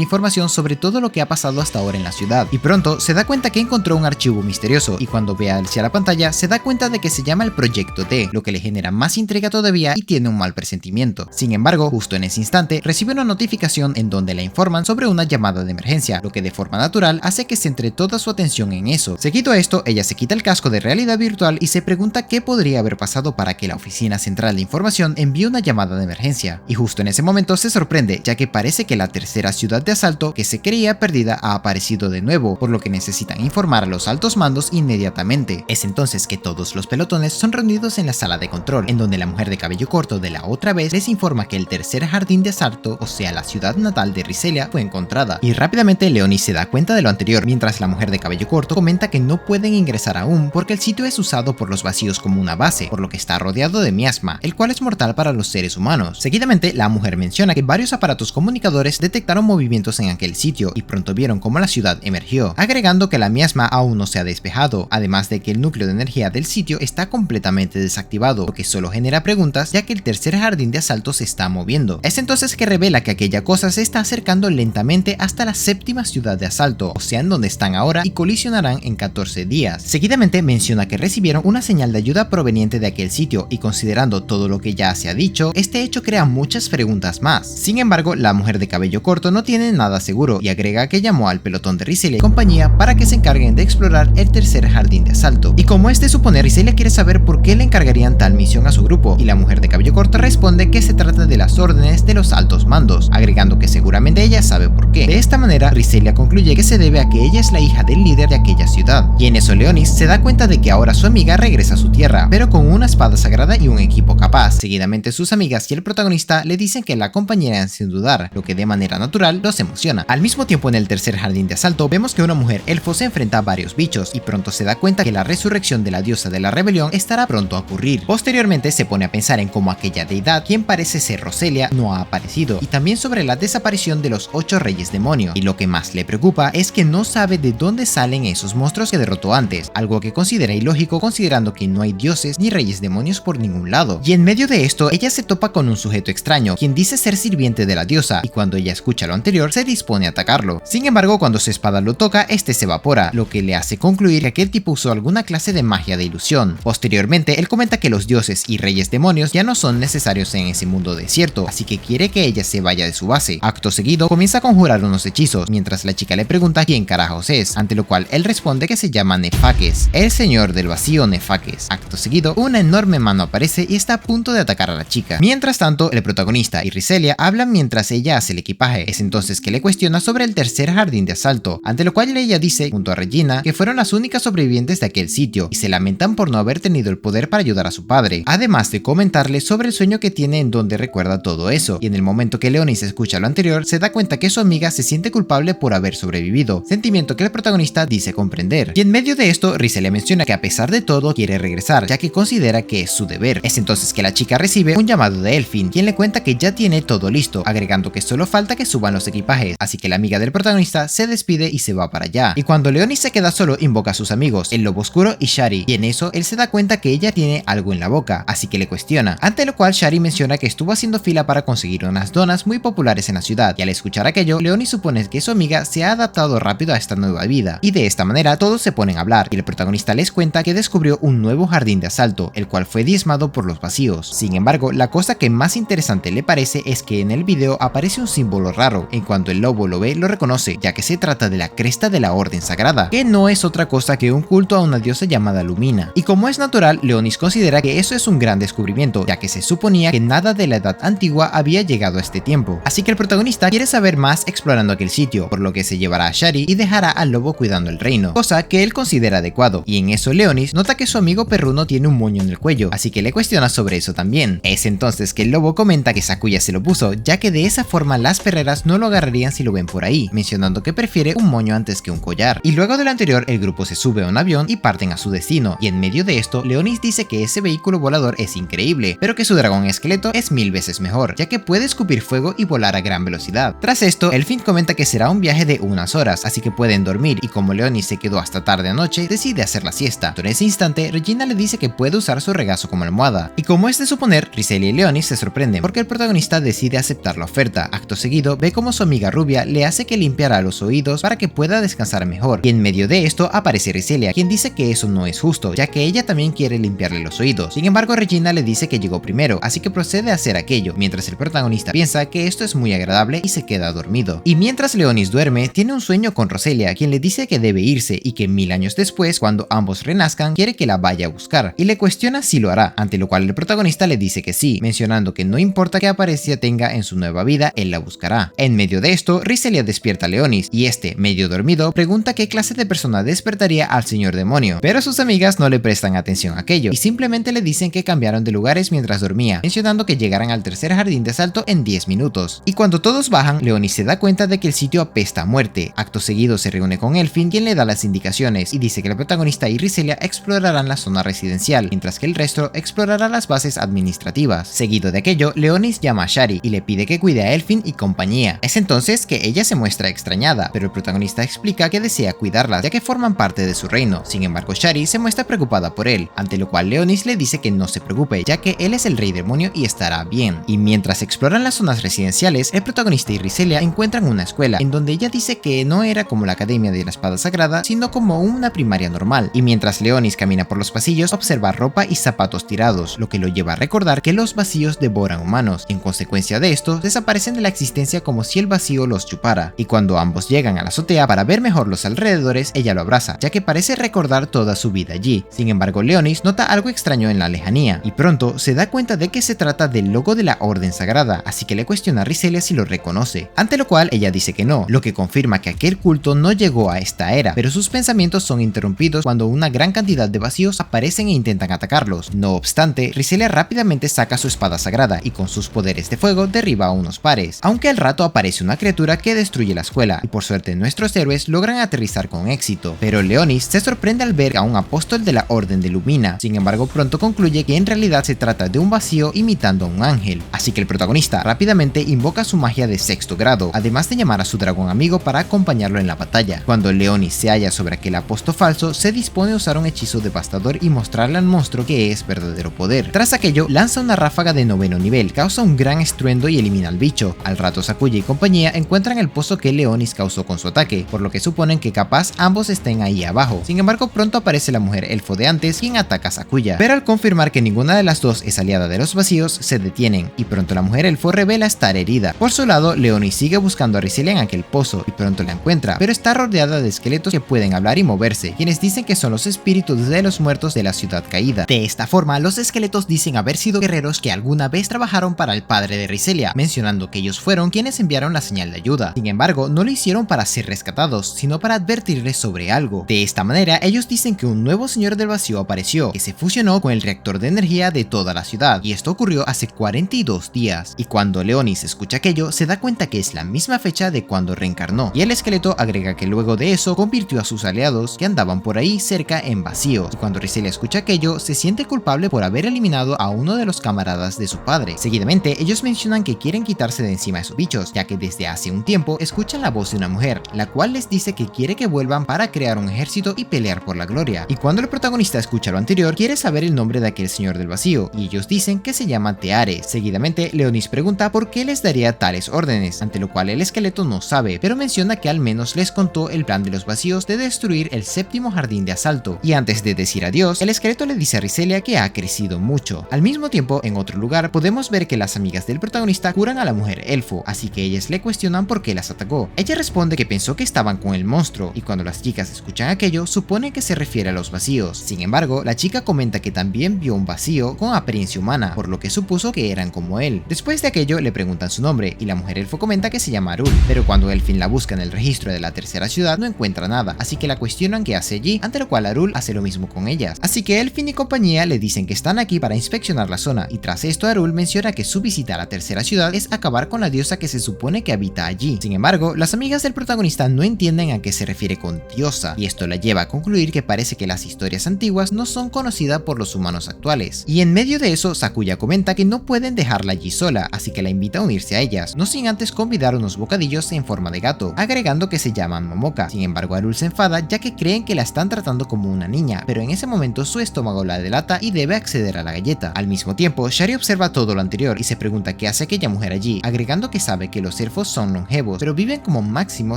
A: información sobre todo lo que ha pasado hasta ahora en la ciudad, y pronto se da cuenta que encontró un archivo misterioso, y cuando ve hacia la pantalla se da cuenta de que se llama el Proyecto T, lo que le genera más intriga todavía y tiene un mal presentimiento. Sin embargo, justo en ese instante, recibe una notificación en donde le informan sobre una llamada de emergencia, lo que de forma natural hace que centre toda su atención en eso. Seguido a esto, ella se quita el casco de realidad virtual y se pregunta qué podría haber pasado para que la Oficina Central de Información envíe una llamada de emergencia. Y justo en ese momento se sorprende, ya que parece que la tercera ciudad de asalto que se creía perdida ha aparecido de nuevo, por lo que necesitan informar a los altos mandos inmediatamente. Es entonces que todos los pelotones son reunidos en la sala de control, en donde la mujer de cabello corto de la otra vez les informa que el tercer jardín de asalto, o sea la ciudad natal de Riselia, fue encontrada. Y rápidamente Leonis se da cuenta de lo anterior exterior, mientras la mujer de cabello corto comenta que no pueden ingresar aún porque el sitio es usado por los vacíos como una base, por lo que está rodeado de miasma, el cual es mortal para los seres humanos. Seguidamente, la mujer menciona que varios aparatos comunicadores detectaron movimientos en aquel sitio y pronto vieron cómo la ciudad emergió, agregando que la miasma aún no se ha despejado, además de que el núcleo de energía del sitio está completamente desactivado, lo que solo genera preguntas ya que el tercer jardín de asalto se está moviendo. Es entonces que revela que aquella cosa se está acercando lentamente hasta la séptima ciudad de asalto, o sea en donde están ahora, y colisionarán en 14 días. Seguidamente menciona que recibieron una señal de ayuda proveniente de aquel sitio y considerando todo lo que ya se ha dicho, este hecho crea muchas preguntas más. Sin embargo, la mujer de cabello corto no tiene nada seguro y agrega que llamó al pelotón de Riselia y compañía para que se encarguen de explorar el tercer jardín de asalto. Y como es de suponer, Riselia quiere saber por qué le encargarían tal misión a su grupo, y la mujer de cabello corto responde que se trata de las órdenes de los altos mandos, agregando que seguramente ella sabe por qué. De esta manera, Riselia concluye que se debe a que ella es la hija del líder de aquella ciudad, y en eso Leonis se da cuenta de que ahora su amiga regresa a su tierra, pero con una espada sagrada y un equipo capaz. Seguidamente sus amigas y el protagonista le dicen que la acompañarán sin dudar, lo que de manera natural los emociona. Al mismo tiempo, en el tercer jardín de asalto vemos que una mujer elfo se enfrenta a varios bichos y pronto se da cuenta que la resurrección de la diosa de la rebelión estará pronto a ocurrir. Posteriormente se pone a pensar en cómo aquella deidad, quien parece ser Roselia, no ha aparecido, y también sobre la desaparición de los 8 reyes demonio, y lo que más le preocupa es que no sabe de dónde salen esos monstruos que derrotó antes, algo que considera ilógico considerando que no hay dioses ni reyes demonios por ningún lado. Y en medio de esto, ella se topa con un sujeto extraño, quien dice ser sirviente de la diosa, y cuando ella escucha lo anterior, se dispone a atacarlo. Sin embargo, cuando su espada lo toca, este se evapora, lo que le hace concluir que aquel tipo usó alguna clase de magia de ilusión. Posteriormente, él comenta que los dioses y reyes demonios ya no son necesarios en ese mundo desierto, así que quiere que ella se vaya de su base. Acto seguido, comienza a conjurar unos hechizos, mientras la chica le pregunta quién carajos es, ante lo cual él responde que se llama Nefakes, el señor del vacío Nefakes. Acto seguido, una enorme mano aparece y está a punto de atacar a la chica. Mientras tanto, el protagonista y Riselia hablan mientras ella hace el equipaje. Es entonces que le cuestiona sobre el tercer jardín de asalto, ante lo cual ella dice, junto a Regina, que fueron las únicas sobrevivientes de aquel sitio y se lamentan por no haber tenido el poder para ayudar a su padre, además de comentarle sobre el sueño que tiene en donde recuerda todo eso, y en el momento que Leonis escucha lo anterior, se da cuenta que su amiga se siente culpable por haber sobrevivido, sentimiento que el protagonista dice comprender. Y en medio de esto, Riselia menciona que a pesar de todo quiere regresar, ya que considera que es su deber. Es entonces que la chica recibe un llamado de Elfin, quien le cuenta que ya tiene todo listo, agregando que solo falta que suban los equipajes, así que la amiga del protagonista se despide y se va para allá. Y cuando Leonis se queda solo, invoca a sus amigos, el lobo oscuro y Shari, y en eso él se da cuenta que ella tiene algo en la boca, así que le cuestiona, ante lo cual Shari menciona que estuvo haciendo fila para conseguir unas donas muy populares en la ciudad, y al escuchar aquello, Leonis supone que su amiga se ha adaptado rápido a esta nueva vida, y de esta manera todos se ponen a hablar, y el protagonista les cuenta que descubrió un nuevo jardín de asalto, el cual fue diezmado por los vacíos. Sin embargo, la cosa que más interesante le parece es que en el video aparece un símbolo raro. En cuanto el lobo lo ve, lo reconoce, ya que se trata de la cresta de la orden sagrada, que no es otra cosa que un culto a una diosa llamada Lumina. Y como es natural, Leonis considera que eso es un gran descubrimiento, ya que se suponía que nada de la edad antigua había llegado a este tiempo. Así que el protagonista quiere saber más explorando aquel sitio, por lo que se llevará a Shari y dejará al lobo cuidando el reino, cosa que él considera adecuado. Y en eso Leonis nota que su amigo perruno tiene un moño en el cuello, así que le cuestiona sobre eso también. Es entonces que el lobo comenta que Sakuya se lo puso, ya que de esa forma las perreras no lo agarrarían si lo ven por ahí, mencionando que prefiere un moño antes que un collar. Y luego de lo anterior, el grupo se sube a un avión y parten a su destino, y en medio de esto, Leonis dice que ese vehículo volador es increíble, pero que su dragón esqueleto es 1000 veces mejor, ya que puede escupir fuego y volar a gran velocidad. Tras esto, Elfin comenta que será un viaje de unas horas, así que pueden dormir, y como Leonis se quedó hasta tarde anoche, decide hacer la siesta. En ese instante, Regina le dice que puede usar su regazo como almohada, y como es de suponer, Riselia y Leonis se sorprenden porque el protagonista decide aceptar la oferta. Acto seguido, ve como su amiga rubia le hace que limpiara los oídos para que pueda descansar mejor, y en medio de esto aparece Riselia, quien dice que eso no es justo, ya que ella también quiere limpiarle los oídos. Sin embargo, Regina le dice que llegó primero, así que procede a hacer aquello, mientras el protagonista piensa que esto es muy agradable y se queda dormido. Y mientras Leonis duerme, tiene un sueño con Roselia, quien le dice que debe irse y que 1000 años después, cuando ambos renazcan, quiere que la vaya a buscar, y le cuestiona si lo hará, ante lo cual el protagonista le dice que sí, mencionando que no importa qué apariencia tenga en su nueva vida, él la buscará. En medio de esto, Riselia despierta a Leonis, y este, medio dormido, pregunta qué clase de persona despertaría al señor demonio, pero sus amigas no le prestan atención a aquello, y simplemente le dicen que cambiaron de lugares mientras dormía, mencionando que llegarán al tercer jardín de asalto en 10 minutos. Y cuando todos bajan, Leonis se da cuenta de que el sitio apesta a muerte. Acto seguido, seguido se reúne con Elfin, quien le da las indicaciones y dice que el protagonista y Riselia explorarán la zona residencial, mientras que el resto explorará las bases administrativas. Seguido de aquello, Leonis llama a Shari y le pide que cuide a Elfin y compañía. Es entonces que ella se muestra extrañada, pero el protagonista explica que desea cuidarlas, ya que forman parte de su reino. Sin embargo, Shari se muestra preocupada por él, ante lo cual Leonis le dice que no se preocupe, ya que él es el rey demonio y estará bien. Y mientras exploran las zonas residenciales, el protagonista y Riselia encuentran una escuela, en donde ella dice que no era como la Academia de la Espada Sagrada, sino como una primaria normal. Y mientras Leonis camina por los pasillos, observa ropa y zapatos tirados, lo que lo lleva a recordar que los vacíos devoran humanos. En consecuencia de esto, desaparecen de la existencia como si el vacío los chupara. Y cuando ambos llegan a la azotea para ver mejor los alrededores, ella lo abraza, ya que parece recordar toda su vida allí. Sin embargo, Leonis nota algo extraño en la lejanía, y pronto se da cuenta de que se trata del logo de la Orden Sagrada, así que le cuestiona a Riselia si lo reconoce, ante lo cual ella dice que no, lo que confirma que aquel culto no llegó a esta era, pero sus pensamientos son interrumpidos cuando una gran cantidad de vacíos aparecen e intentan atacarlos. No obstante, Riselia rápidamente saca su espada sagrada y con sus poderes de fuego derriba a unos pares, aunque al rato aparece una criatura que destruye la escuela, y por suerte nuestros héroes logran aterrizar con éxito, pero Leonis se sorprende al ver a un apóstol de la Orden de Lumina. Sin embargo, pronto concluye que en realidad se trata de un vacío imitando a un ángel, así que el protagonista rápidamente invoca su magia de sexto grado, además de llamar a su dragón amigo para acompañarlo en la batalla. Cuando Leonis se halla sobre aquel apóstol falso, se dispone a usar un hechizo devastador y mostrarle al monstruo que es verdadero poder. Tras aquello, lanza una ráfaga de 9º nivel, causa un gran estruendo y elimina al bicho. Al rato, Sakuya y compañía encuentran el pozo que Leonis causó con su ataque, por lo que suponen que capaz ambos estén ahí abajo. Sin embargo, pronto aparece la mujer elfo de antes, quien ataca a Sakuya, pero al confirmar que ninguna de las dos es aliada de los vacíos, se detienen, y pronto la mujer elfo revela estar herida. Por su lado, Leonis sigue buscando a Riselia en aquel pozo, y pronto la encuentra, pero está rodeada de esqueletos que pueden hablar y moverse, quienes dicen que son los espíritus de los muertos de la ciudad caída. De esta forma, los esqueletos dicen haber sido guerreros que alguna vez trabajaron para el padre de Riselia, mencionando que ellos fueron quienes enviaron la señal de ayuda. Sin embargo, no lo hicieron para ser rescatados, sino para advertirles sobre algo. De esta manera, ellos dicen que un nuevo señor del vacío apareció, que se fusionó con el reactor de energía de toda la ciudad, y esto ocurrió hace 42 días. Y cuando Leonis escucha aquello, se da cuenta que es la misma fecha de cuando reencarnó, y el esqueleto agrega que luego de eso convirtió a sus aliados que andaban por ahí cerca en vacíos. Y cuando Riselia escucha aquello, se siente culpable por haber eliminado a uno de los camaradas de su padre. Seguidamente, ellos mencionan que quieren quitarse de encima a esos bichos, ya que desde hace un tiempo escuchan la voz de una mujer, la cual les dice que quiere que vuelvan para crear un ejército y pelear por la gloria. Y cuando el protagonista escucha lo anterior, quiere saber el nombre de aquel señor del vacío, y ellos dicen que se llama Teares. Seguidamente, Leonis pregunta por qué les daría tales órdenes, ante lo cual el esqueleto no sabe, pero menciona que al menos les contó el plan de los vacíos de destruir el 7º jardín de asalto. Y antes de decir adiós, el esqueleto le dice a Riselia que ha crecido mucho. Al mismo tiempo, en otro lugar, podemos ver que las amigas del protagonista curan a la mujer elfo, así que ellas le cuestionan por qué las atacó. Ella responde que pensó que estaban con el monstruo, y cuando las chicas escuchan aquello, suponen que se refiere a los vacíos. Sin embargo, la chica comenta que también vio un vacío con apariencia humana, por lo que supuso que eran como él. Después de aquello, le preguntan su nombre, y la mujer elfo comenta que se llama Arul, pero cuando Elfin la busca en el registro de la tercera ciudad, no encuentra nada, así que la cuestionan qué hace allí, ante lo cual Arul hace lo mismo con ellas. Así que Elfin y compañía le dicen que están aquí para inspeccionar la zona, y tras esto Arul menciona que su visita a la tercera ciudad es acabar con la diosa que se supone que habita allí. Sin embargo, las amigas del protagonista no entienden a qué se refiere con diosa, y esto la lleva a concluir que parece que las historias antiguas no son conocidas por los humanos actuales. Y en medio de eso, Sakuya comenta que no pueden dejarla allí sola, así que la invita a unirse a ellas, no sin antes convidar unos bocadillos en forma de gato, agregando que se llaman Momoka. Sin embargo, Arul se enfada ya que creen que la están tratando como una niña, pero en ese momento su estómago la delata y debe acceder a la galleta. Al mismo tiempo, Shari observa todo lo anterior y se pregunta qué hace aquella mujer allí, agregando que sabe que los elfos son longevos, pero viven como máximo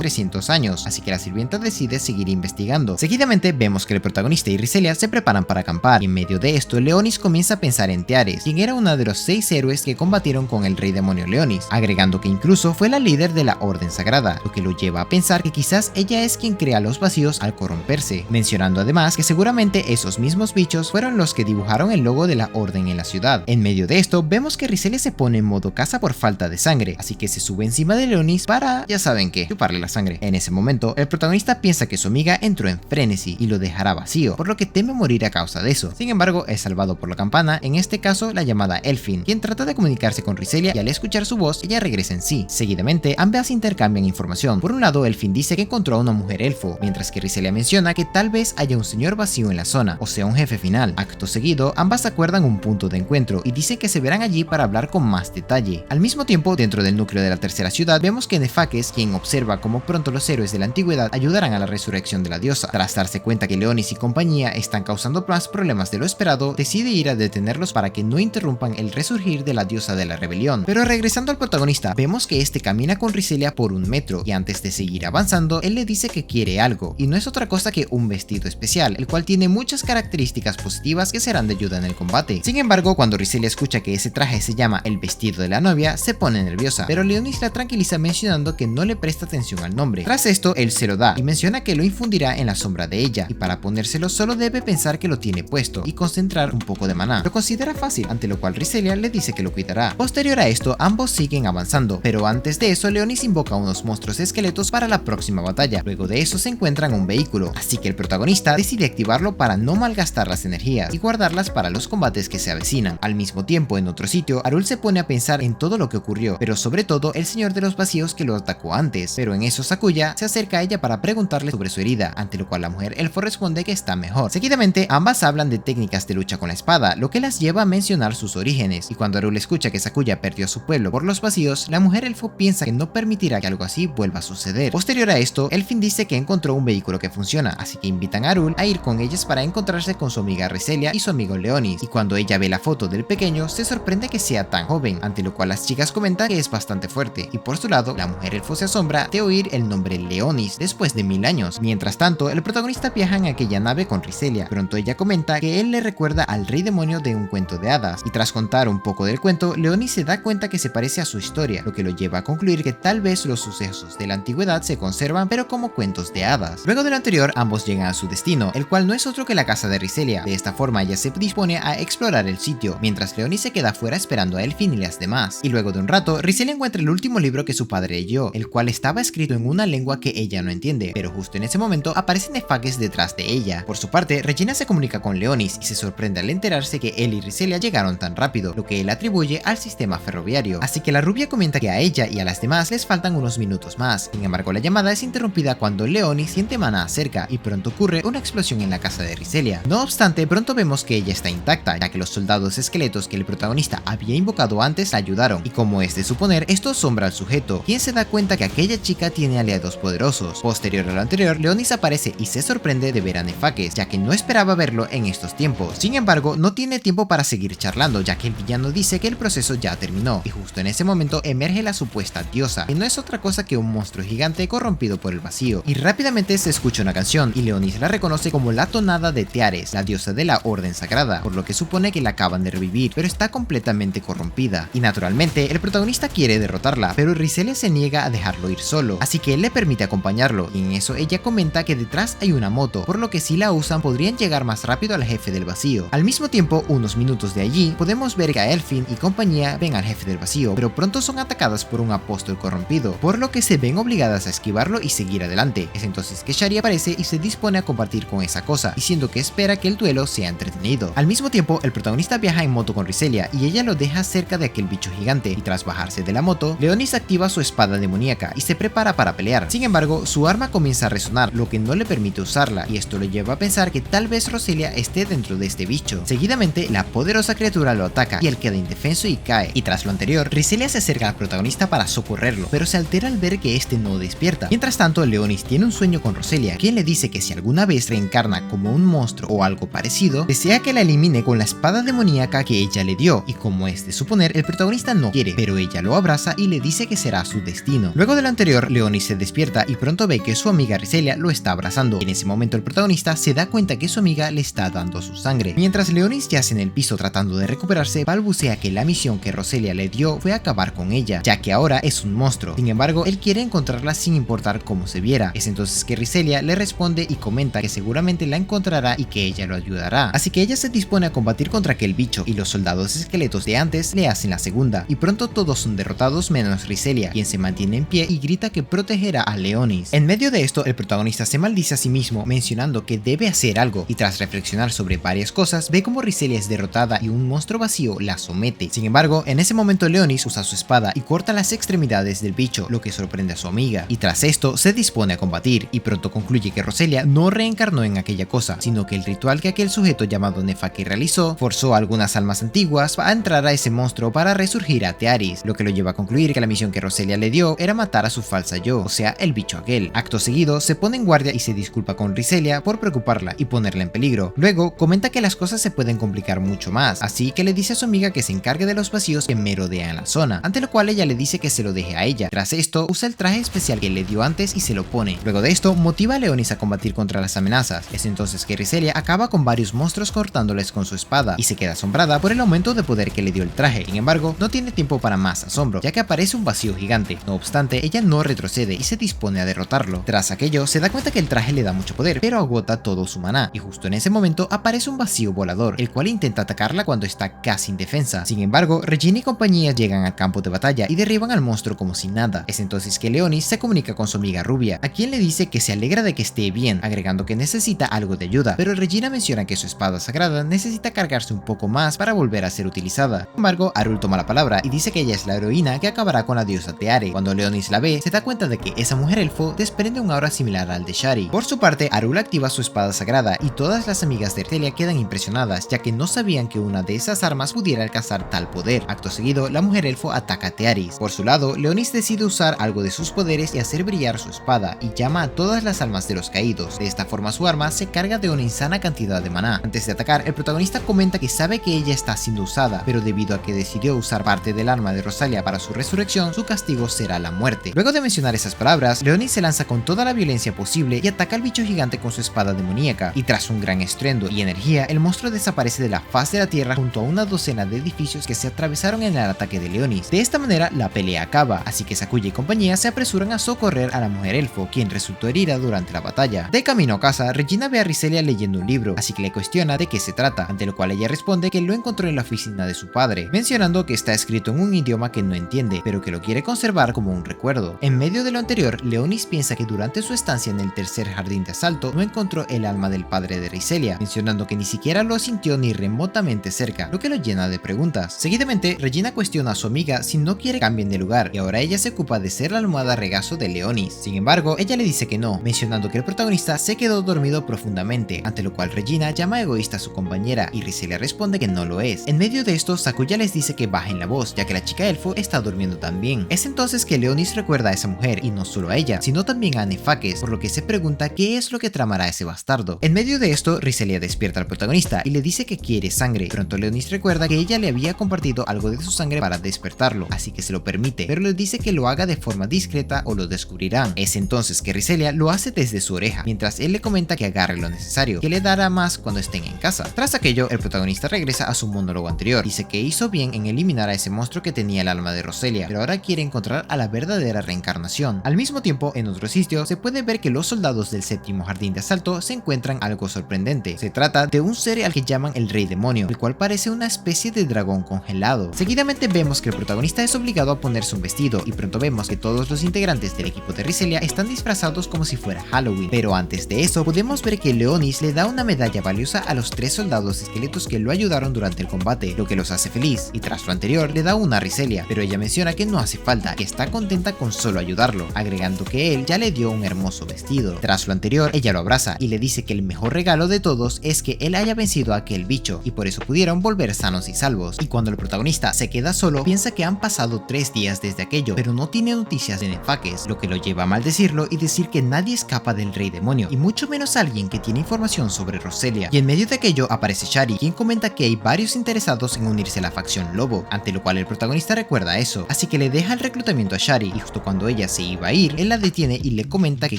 A: 300 años, así que la sirvienta decide seguir investigando. Seguidamente vemos que el protagonista y Riselia se preparan para acampar, y en medio de esto Leonis comienza a pensar en Teares, quien era uno de los 6 héroes que combatieron con el rey demonio Leonis, agregando que incluso fue la líder de la Orden Sagrada, lo que lo lleva a pensar que quizás ella es quien crea los vacíos al corromperse, mencionando además que seguramente esos mismos bichos fueron los que dibujaron el logo de la Orden en la ciudad. En medio de esto vemos que Riselia se pone en modo caza por falta de sangre, así que se sube encima de Leonis para, ya saben qué, chuparle la sangre. En ese momento, el protagonista piensa que su amiga entró en frenesí y lo dejará vacío, por lo que teme morir a causa de eso. Sin embargo, es salvado por la campana, en este caso la llamada Elfin, quien trata de comunicarse con Riselia y al escuchar su voz, ella regresa en sí. Seguidamente, ambas intercambian información. Por un lado, Elfin dice que encontró a una mujer elfo, mientras que Riselia menciona que tal vez haya un señor vacío en la zona, o sea un jefe final. Acto seguido, ambas acuerdan un punto de encuentro y dicen que se verán allí para hablar con más detalle. Al mismo tiempo, dentro del núcleo de la tercera ciudad, vemos que Nefakes, quien observa cómo pronto los héroes de la antigüedad ayudarán a la resurrección de la diosa. Tras darse cuenta que Leonis y compañía están causando más problemas de lo esperado, decide ir a detenerlos para que no interrumpan el resurgir de la diosa de la rebelión. Pero regresando al protagonista, vemos que este camina con Riselia por 1 metro y antes de seguir avanzando, él le dice que quiere algo, y no es otra cosa que un vestido especial, el cual tiene muchas características positivas que serán de ayuda en el combate. Sin embargo, cuando Riselia escucha que ese traje se llama el vestido de la novia, se pone nerviosa, pero Leonis la tranquiliza mencionando que no le presta atención al nombre. Tras esto, él se lo da y menciona que lo infundirá en la sombra de ella, y para ponérselo solo debe pensar que lo tiene puesto y concentrar un poco de maná. Lo considera fácil, ante lo cual Riselia le dice que lo cuidará. Posterior a esto, ambos siguen avanzando, pero antes de eso Leonis invoca a unos monstruos esqueletos para la próxima batalla. Luego de eso se encuentran un vehículo, así que el protagonista decide activarlo para no malgastar las energías y guardarlas para los combates que se avecinan. Al mismo tiempo, en otro sitio, Arul se pone a pensar en todo lo que ocurrió, pero sobre todo el señor de los vacíos que lo atacó antes. Pero en eso Sakuya se acerca a ella para preguntarle sobre su herida, ante lo cual la mujer elfo responde que está mejor. Seguidamente, ambas hablan de técnicas de lucha con la espada, lo que las lleva a mencionar sus orígenes, y cuando Arul escucha que Sakuya perdió a su pueblo por los vacíos, la mujer elfo piensa que no permitirá que algo así vuelva a suceder. Posterior a esto, Elfin dice que encontró un vehículo que funciona, así que invitan a Arul a ir con ellas para encontrarse con su amiga Riselia y su amigo Leonis, y cuando ella ve la foto del pequeño, se sorprende que sea tan joven, ante lo cual las chicas comentan que es bastante fuerte, y por su lado, la mujer elfo se asombra de oír el nombre Leonis después de 1000 años. Mientras tanto, el protagonista viaja en aquella nave con Riselia. Pronto ella comenta que él le recuerda al rey demonio de un cuento de hadas, y tras contar un poco del cuento, Leonis se da cuenta que se parece a su historia, lo que lo lleva a concluir que tal vez los sucesos de la antigüedad se conservan pero como cuentos de hadas. Luego de lo anterior, ambos llegan a su destino, el cual no es otro que la casa de Riselia. De esta forma ella se dispone a explorar el sitio, mientras Leonis se queda fuera esperando a Elfin y las demás. Y luego de un rato, Riselia encuentra el último libro que su padre leyó, el cual estaba escrito en una lengua que ella no entiende, pero justo en ese momento aparece Nefakes detrás de ella. Por su parte, Regina se comunica con Leonis y se sorprende al enterarse que él y Riselia llegaron tan rápido, lo que él atribuye al sistema ferroviario. Así que la rubia comenta que a ella y a las demás les faltan unos minutos más. Sin embargo, la llamada es interrumpida cuando Leonis siente maná cerca y pronto ocurre una explosión en la casa de Riselia. No obstante, pronto vemos que ella está intacta, ya que los soldados esqueletos que el protagonista había invocado antes la ayudaron, y como es de suponer, esto asombra al sujeto, quien se da cuenta que aquella chica tiene aliados poderosos. Posterior a lo anterior, Leonis aparece y se sorprende de ver a Nefakes, ya que no esperaba verlo en estos tiempos. Sin embargo, no tiene tiempo para seguir charlando, ya que el villano dice que el proceso ya terminó, y justo en ese momento emerge la supuesta diosa, que no es otra cosa que un monstruo gigante corrompido por el vacío, y rápidamente se escucha una canción, y Leonis la reconoce como la tonada de Teares, la diosa de la Orden Sagrada, por lo que supone que la acaban de revivir, pero está completamente corrompida, y naturalmente el protagonista quiere derrotarla, pero Riselia se niega a dejarlo ir solo, así que él le permite acompañarlo, y en eso ella comenta que detrás hay una moto, por lo que si la usan podrían llegar más rápido al jefe del vacío. Al mismo tiempo, unos minutos de allí, podemos ver que a Elfin y compañía ven al jefe del vacío, pero pronto son atacadas por un apóstol corrompido, por lo que se ven obligadas a esquivarlo y seguir adelante. Es entonces que Shari aparece y se dispone a compartir con esa cosa, diciendo que espera que el duelo sea entretenido. Al mismo tiempo, el protagonista viaja en moto con Riselia y ella lo deja cerca de aquel bicho gigante, y tras bajarse de la moto, Leonis activa su espada demoníaca y se prepara para pelear. Sin embargo, su arma comienza a resonar, lo que no le permite usarla, y esto lo lleva a pensar que tal vez Roselia esté dentro de este bicho. Seguidamente, la poderosa criatura lo ataca y él queda indefenso y cae, y tras lo anterior, Riselia se acerca al protagonista para socorrerlo, pero se altera al ver que este no despierta. Mientras tanto, Leonis tiene un sueño con Roselia, quien le dice que si alguna vez reencarna como un monstruo o algo parecido, desea que la elimine con la espada demoníaca que ella le dio, y como es de suponer, el protagonista no quiere, pero ella lo abraza y le dice que será su destino. Luego de lo anterior, Leonis se despierta y pronto ve que su amiga Riselia lo está abrazando, y en ese momento el protagonista se da cuenta que su amiga le está dando su sangre. Mientras Leonis yace en el piso tratando de recuperarse, balbucea que la misión que Roselia le dio fue acabar con ella, ya que ahora es un monstruo. Sin embargo, él quiere encontrarla sin importar cómo se viera. Es entonces que Riselia le responde y comenta que seguramente la encontrará y que ella lo ayudará. Así que ella se dispone a combatir contra aquel bicho, y los soldados esqueletos de antes le hacen la segunda, y pronto todos son derrotados menos Riselia, quien se mantiene en pie y grita que protegerá a Leonis. En medio de esto, el protagonista se maldice a sí mismo mencionando que debe hacer algo, y tras reflexionar sobre varias cosas, ve como Riselia es derrotada y un monstruo vacío la somete. Sin embargo, en ese momento Leonis usa su espada y corta las extremidades del bicho, lo que sorprende a su amiga, y tras esto, se dispone a combatir y pronto concluye que Roselia no reencarnó en aquella cosa, sino que el ritual que aquel sujeto llamado Nefaki realizó forzó a algunas almas antiguas a entrar a ese monstruo para resurgir a Tearis, lo que lo lleva a concluir que la misión que Roselia le dio era matar a su falsa yo, o sea, el bicho aquel. Acto seguido, se pone en guardia y se disculpa con Riselia por preocuparla y ponerla en peligro. Luego, comenta que las cosas se pueden complicar mucho más, así que le dice a su amiga que se encargue de los vacíos que merodean la zona, ante lo cual ella le dice que se lo deje a ella. Tras esto, usa el traje especial que le dio antes y se lo pone. Luego de esto, motiva a Leonis a combatir contra las amenazas. Es entonces que Riselia acaba con varios monstruos cortándoles con su espada y se queda asombrada por el aumento de poder que le dio el traje. Sin embargo, no tiene tiempo para más asombro, ya que aparece un vacío gigante. No obstante, ella no retrocede y se dispone a derrotarlo. Tras aquello, se da cuenta que el traje le da mucho poder, pero agota todo su maná, y justo en ese momento aparece un vacío volador, el cual intenta atacarla cuando está casi indefensa. Sin embargo, Regina y compañía llegan al campo de batalla y derriban al monstruo como si nada. Es entonces que Leonis se comunica con su amiga Rubia, a quien le dice que se alegra de que esté bien, agregando que necesita algo de ayuda, pero Regina menciona que su espada sagrada necesita cargarse un poco más para volver a ser utilizada. Sin embargo, Arul toma la palabra y dice que ella es la heroína que acabará con la diosa Teare. Cuando Leonis la ve, se da cuenta de que esa mujer elfo desprende un aura similar al de Shari. Por su parte, Arul activa su espada sagrada y todas las amigas de Celia quedan impresionadas, ya que no sabían que una de esas armas pudiera alcanzar tal poder. Acto seguido, la mujer elfo ataca a Tearis. Por su lado, Leonis decide usar algo de sus poderes y hacer brillar su espada, y llama a todas las almas de los caídos. De esta forma, su arma se carga de una insana cantidad de maná. Antes de atacar, el protagonista comenta que sabe que ella está siendo usada, pero debido a que decidió usar parte del arma de Rosalia para su resurrección, su castigo será la muerte. Luego de mencionar esas palabras, Leonis se lanza con toda la violencia posible y ataca al bicho gigante con su espada demoníaca, y tras un gran estruendo y energía, el monstruo desaparece de la faz de la tierra junto a una docena de edificios que se atravesaron en el ataque de Leonis. De esta manera, la pelea acaba, así que Sakuya y compañía se apresuran a socorrer a la mujer elfo, quien resultó herida durante la batalla. De camino a casa, Regina ve a Riselia leyendo un libro, así que le cuestiona de qué se trata, ante lo cual ella responde que lo encontró en la oficina de su padre, mencionando que está escrito en un idioma que no entiende, pero que lo quiere conservar como un recuerdo. En medio de lo anterior, Leonis piensa que durante su estancia en el tercer jardín de asalto no encontró el alma del padre de Riselia, mencionando que ni siquiera lo sintió ni remotamente cerca, lo que lo llena de preguntas. Seguidamente, Regina cuestiona a su amiga si no quiere que cambien de lugar, y ahora ella se ocupa de ser la almohada regazo de Leonis. Sin embargo, ella le dice que no, mencionando que el protagonista se quedó dormido profundamente, ante lo cual Regina llama egoísta a su compañera y Riselia responde que no lo es. En medio de esto, Sakuya les dice que bajen la voz, ya que la chica elfo está durmiendo también. Es entonces que Leonis recuerda a esa mujer, y no solo a ella, sino también a Nefakes, por lo que se pregunta qué es lo que tramará ese bastardo. En medio de esto, Riselia despierta al protagonista y le dice que quiere sangre. Pronto Leonis recuerda que ella le había compartido algo de su sangre para despertarlo, así que se lo permite, pero le dice que lo haga de forma discreta o lo descubrirán. Es entonces que Riselia lo hace desde su oreja, mientras él le comenta que agarre lo necesario, que le dará más cuando estén en casa. Tras aquello, el protagonista regresa a su monólogo anterior. Dice que hizo bien en eliminar a ese monstruo que tenía el alma de Roselia, pero ahora quiere encontrar a la verdadera reencarnación. Al mismo tiempo, en otro sitio, se puede ver que los soldados del séptimo jardín de asalto se encuentran algo sorprendente. Se trata de un ser al que llaman el Rey Demonio, el cual parece una especie de dragón congelado. Seguidamente vemos que el protagonista es obligado a ponerse un vestido, y pronto vemos que todos los integrantes del equipo de Riselia están disfrazados como si fuera Halloween. Pero antes de eso, podemos ver que Leonis le da una medalla valiosa a los 3 soldados esqueletos que lo ayudaron durante el combate, lo que los hace feliz, y tras lo anterior le da una a Riselia, pero ella menciona que no hace falta, que está contenta con solo ayudarlo, agregando que él ya le dio un hermoso vestido. Tras lo anterior, ella lo abraza y le dice que el mejor regalo de todos es que él haya vencido a aquel bicho, y por eso pudieron volver sanos y salvos. Y cuando el protagonista se queda solo, piensa que han pasado 3 días desde aquello, pero no tiene noticias de Nefakes, lo que lo lleva a maldecirlo y decir que nadie escapa del Rey Demonio, y mucho menos alguien que tiene información sobre Roselia. Y en medio de aquello aparece Shari, quien comenta que hay varios interesados en unirse a la facción Lobo, ante lo cual el protagonista recuerda eso, así que le deja el reclutamiento a Shari, y justo cuando ella se iba a ir, él la detiene y le comenta que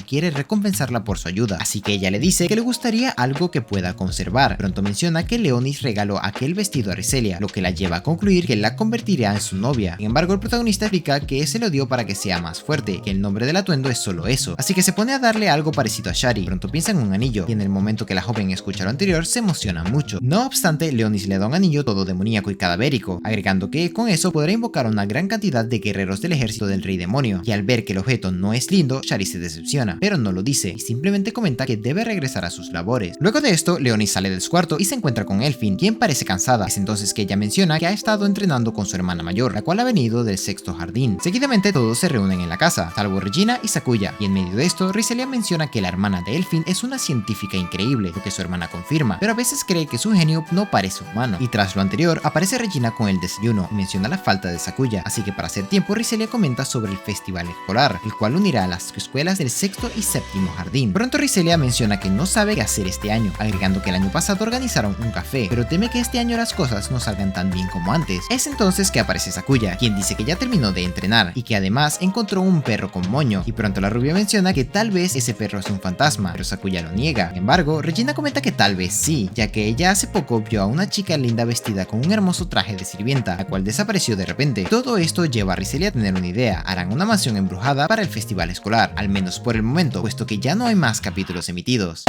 A: quiere recompensarla por su ayuda, así que ella le dice que le gustaría algo que pueda conservar. Pronto menciona que Leonis regaló aquel vestido a Riselia, lo que la lleva a concluir que la convertirá en su novia. Sin embargo, el protagonista explica que se lo dio para que sea más fuerte, que el nombre del atuendo es solo eso, así que se pone a darle algo parecido a Shari. Pronto piensa en un anillo, y en el momento que la joven escucha lo anterior se emociona mucho. No obstante, Leonis le da un anillo todo demoníaco y cadavérico, agregando que con eso podrá invocar a una gran cantidad de guerreros del ejército del Rey Demonio, y al ver que el objeto no es lindo, Shari se decepciona, pero no lo dice, y simplemente comenta que debe regresar a sus labores. Luego de esto, Leonis sale de su cuarto y se encuentra con Elfin, quien parece cansada. Es entonces que ella menciona que ha estado entrenando con su hermana mayor, la cual ha venido del sexto jardín. Seguidamente todos se reúnen en la casa, salvo Regina y Sakuya, y en medio de esto, Rizelia menciona que la hermana de Elfin es una científica increíble, lo que su hermana confirma, pero a veces cree que su genio no parece humano. Y tras lo anterior, aparece Regina con el desayuno y menciona la falta de Sakuya, así que para hacer tiempo, Rizelia comenta sobre el festival escolar, el cual unirá a las escuelas del sexto y séptimo jardín. Pronto Rizelia menciona que no sabe qué hacer este año, agregando que el año pasado organizaron un café, pero teme que este año las cosas no salgan tan bien como antes. Es entonces que aparece Sakuya, quien dice que ya terminó de entrenar y que además encontró un perro con moño, y pronto la rubia menciona que tal vez ese perro es un fantasma, pero Sakuya lo niega. Sin embargo, Regina comenta que tal vez sí, ya que ella hace poco vio a una chica linda vestida con un hermoso traje de sirvienta, la cual desapareció de repente. Todo esto lleva a Rizelia a tener una idea: harán una mansión embrujada para el festival escolar, al menos por el momento, puesto que ya no hay más capítulos emitidos.